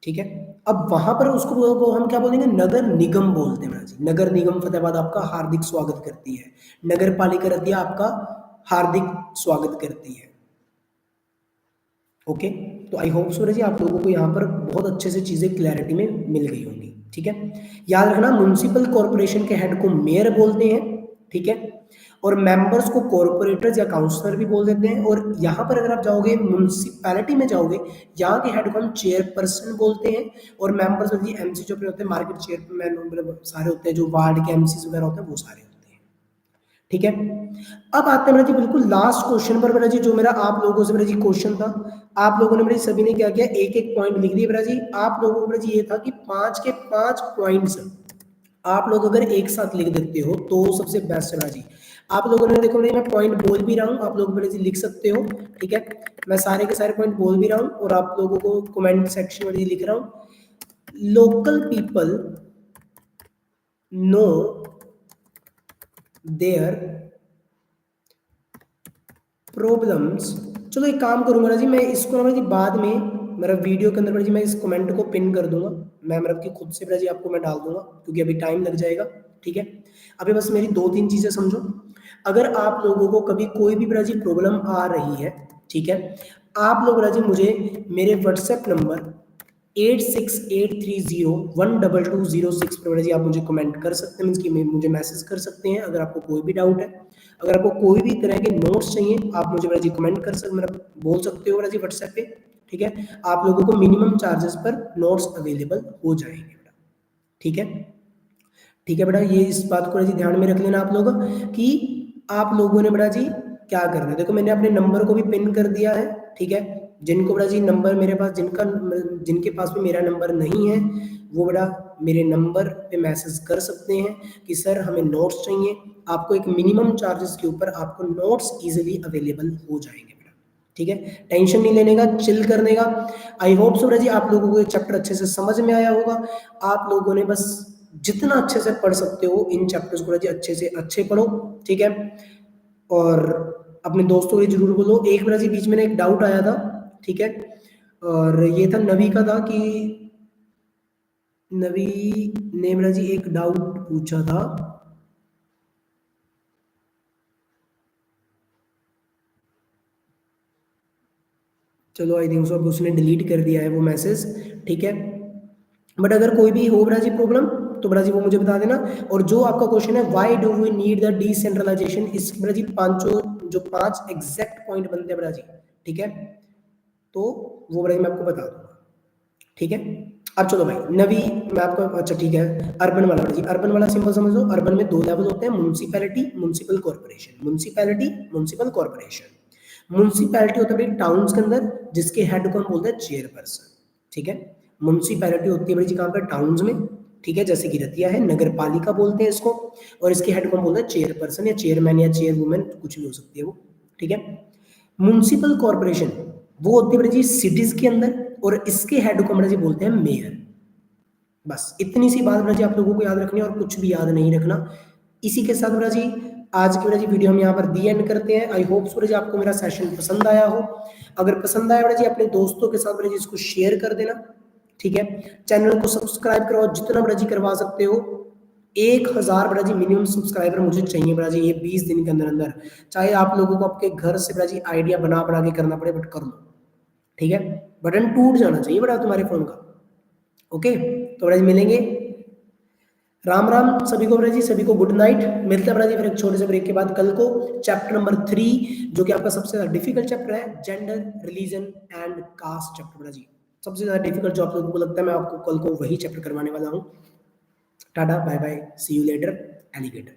ठीक है। अब वहां पर उसको वो हम क्या बोलेंगे, नगर निगम बोलते हैं बेटा जी। नगर निगम फतेहाबाद आपका हार्दिक स्वागत करती है, नगर पालिका रतिया आपका हार्दिक स्वागत करती है, ओके। तो आई होप सो जी आप लोगों को यहाँ पर बहुत अच्छे से चीजें क्लैरिटी में मिल गई होंगी, ठीक है। याद रखना म्युनिसिपल कॉर्पोरेशन के हेड को मेयर बोलते हैं, ठीक है। और मेंबर्स को कॉर्पोरेटर्स या काउंसलर भी बोल देते हैं। और यहाँ पर अगर आप जाओगे म्युनिसिपैलिटी में जाओगे, यहाँ के हेड को हम चेयरपर्सन बोलते हैं। और मेंबर्स एमसी जो होते हैं, मार्केट चेयरमैन मतलब सारे होते हैं, जो वार्ड के एमसी वगैरह होते हैं वो सारे होते हैं, ठीक है। अब आते हैं बेटा जी बिल्कुल लास्ट क्वेश्चन पर बेटा जी, जो मेरा आप लोगों से बेटा जी क्वेश्चन था। आप लोगों ने बेटा जी सभी ने क्या किया, एक एक पॉइंट लिख दिए बेटा जी। आप लोगों को बेटा जी ये था कि 5 के 5 पॉइंट्स आप लोग अगर एक साथ लिख देते हो तो सबसे बेस्ट है बेटा जी। आप लोगों ने देखो मैं पॉइंट बोल भी रहा हूँ, आप लोग बेटा जी लिख सकते हो, ठीक है। मैं सारे के सारे पॉइंट बोल भी रहा हूँ और आप लोगों को कमेंट सेक्शन में लिख रहा हूँ। Local people know their problems. चलो एक काम करूंगा ना जी, मैं इसको ना जी बाद में मेरा वीडियो के अंदर जी मैं इस कमेंट को पिन कर दूंगा। मैं मतलब कि खुद से बेटा जी आपको मैं डाल दूंगा, क्योंकि अभी टाइम लग जाएगा, ठीक है। अभी बस मेरी 2-3 चीजें समझो। अगर आप लोगों को कभी कोई भी बेटा जी प्रॉब्लम आ रही है, ठीक है, आप लोग बेटा जी मुझे मेरे व्हाट्सएप नंबर 8683012206 पर बेटा जी आप मुझे कमेंट कर सकते हैं, मीन्स कि मुझे मैसेज कर सकते हैं अगर आपको कोई भी डाउट है। अगर आपको कोई भी तरह के नोट्स चाहिए आप मुझे बेटा जी कमेंट कर सकते, मतलब बोल सकते हो बेटा जी व्हाट्सएप पे, ठीक है। आप लोगों को मिनिमम चार्जेस पर नोट्स अवेलेबल हो जाएंगे बेटा, ठीक है। ठीक है बेटा, ये इस बात को जी ध्यान में रख लेना आप लोग कि आप लोगों ने बेटा जी क्या करना है। देखो मैंने अपने नंबर को भी पिन कर दिया है, ठीक है। जिनको बेटा जी नंबर मेरे पास जिनके पास भी मेरा नंबर नहीं है वो बेटा मेरे नंबर पे मैसेज कर सकते हैं कि सर हमें नोट्स चाहिए। आपको एक मिनिमम चार्जेस के ऊपर आपको नोट्स इजीली अवेलेबल हो जाएंगे बेटा, ठीक है। टेंशन नहीं लेने का, चिल करने का। आई होप सो जी आप लोगों को ये चैप्टर अच्छे से समझ में आया होगा। आप लोगों ने बस जितना अच्छे से पढ़ सकते हो इन चैप्टर्स को जी अच्छे से अच्छे पढ़ो, ठीक है। और अपने दोस्तों को जरूर बोलो। एक बार जी बीच में एक डाउट आया था, ठीक है, और ये था नवी का था कि नवी ने मेरा जी एक डाउट पूछा था। चलो आई थिंक सो अब उसने डिलीट कर दिया है वो मैसेज, ठीक है। बट अगर कोई भी हो बड़ा जी प्रॉब्लम तो बड़ा जी वो मुझे बता देना। और जो आपका क्वेश्चन है why do we need the decentralization, इस बड़ा जी पांचों जो 5 एग्जैक्ट पॉइंट बनते हैं बड़ा जी, ठीक है, तो वो बड़ा जी मैं आपको बता दूंगा, ठीक है। अब चलो भाई नवी मैं आपको, अच्छा ठीक है, अर्बन वाला जी, अर्बन वाला सिंपल समझ लो। अर्बन में 2 लेवल होते हैं, municipality, municipal corporation. Municipality, municipal corporation. Municipality होता है भाई टाउन्स के अंदर, जिसके हेड को हम बोलते हैं चेयरपर्सन, ठीक है। म्युनिसिपैलिटी होती है भाई जी कहाँ पर, टाउन्स में, ठीक है, जैसे कि रतिया है, नगर पालिका बोलते हैं इसको, और इसके हेड को हम बोलते हैं चेयरपर्सन या चेयरमैन या चेयरवुमेन, कुछ भी हो सकती है वो, ठीक है। म्युनिसिपल कॉर्पोरेशन वो होती है जी सिटीज के अंदर, और इसके हेड को हम जी बोलते हैं मेयर। बस इतनी सी बात जी आप लोगों को याद रखनी है, और कुछ भी याद नहीं रखना। इसी के साथ जी आज की जी वीडियो हम यहाँ पर दी एंड करते हैं। आई होप सूरज आपको मेरा सेशन पसंद आया हो। अगर पसंद आया जी अपने दोस्तों के साथ जी इसको शेयर कर देना, ठीक है। चैनल को सब्सक्राइब करो जितना बड़ा जी करवा सकते हो। 1000 बड़ा जी मिनिमम सब्सक्राइबर मुझे चाहिए बड़ा जी ये 20 दिन के अंदर अंदर। चाहे आप लोगों को आपके घर से बड़ा जी आइडिया बना बना के करना पड़े, बट कर लो, ठीक है। बटन टूट जाना चाहिए बड़ा तुम्हारे फोन का, ओके। तो बड़ा जी मिलेंगे, राम राम सभी को बड़ा जी, सभी को गुड नाइट। मिलते हैं बड़ा जी फिर एक छोटे से ब्रेक के बाद कल को चैप्टर नंबर 3, जो कि आपका सबसे ज्यादा डिफिकल्ट चैप्टर है, gender religion and caste chapter बड़ा जी सबसे ज्यादा डिफिकल्ट जो आप लोगों को लगता है, मैं आपको कल को वही चैप्टर करवाने वाला हूँ। Tata bye bye, see you later alligator.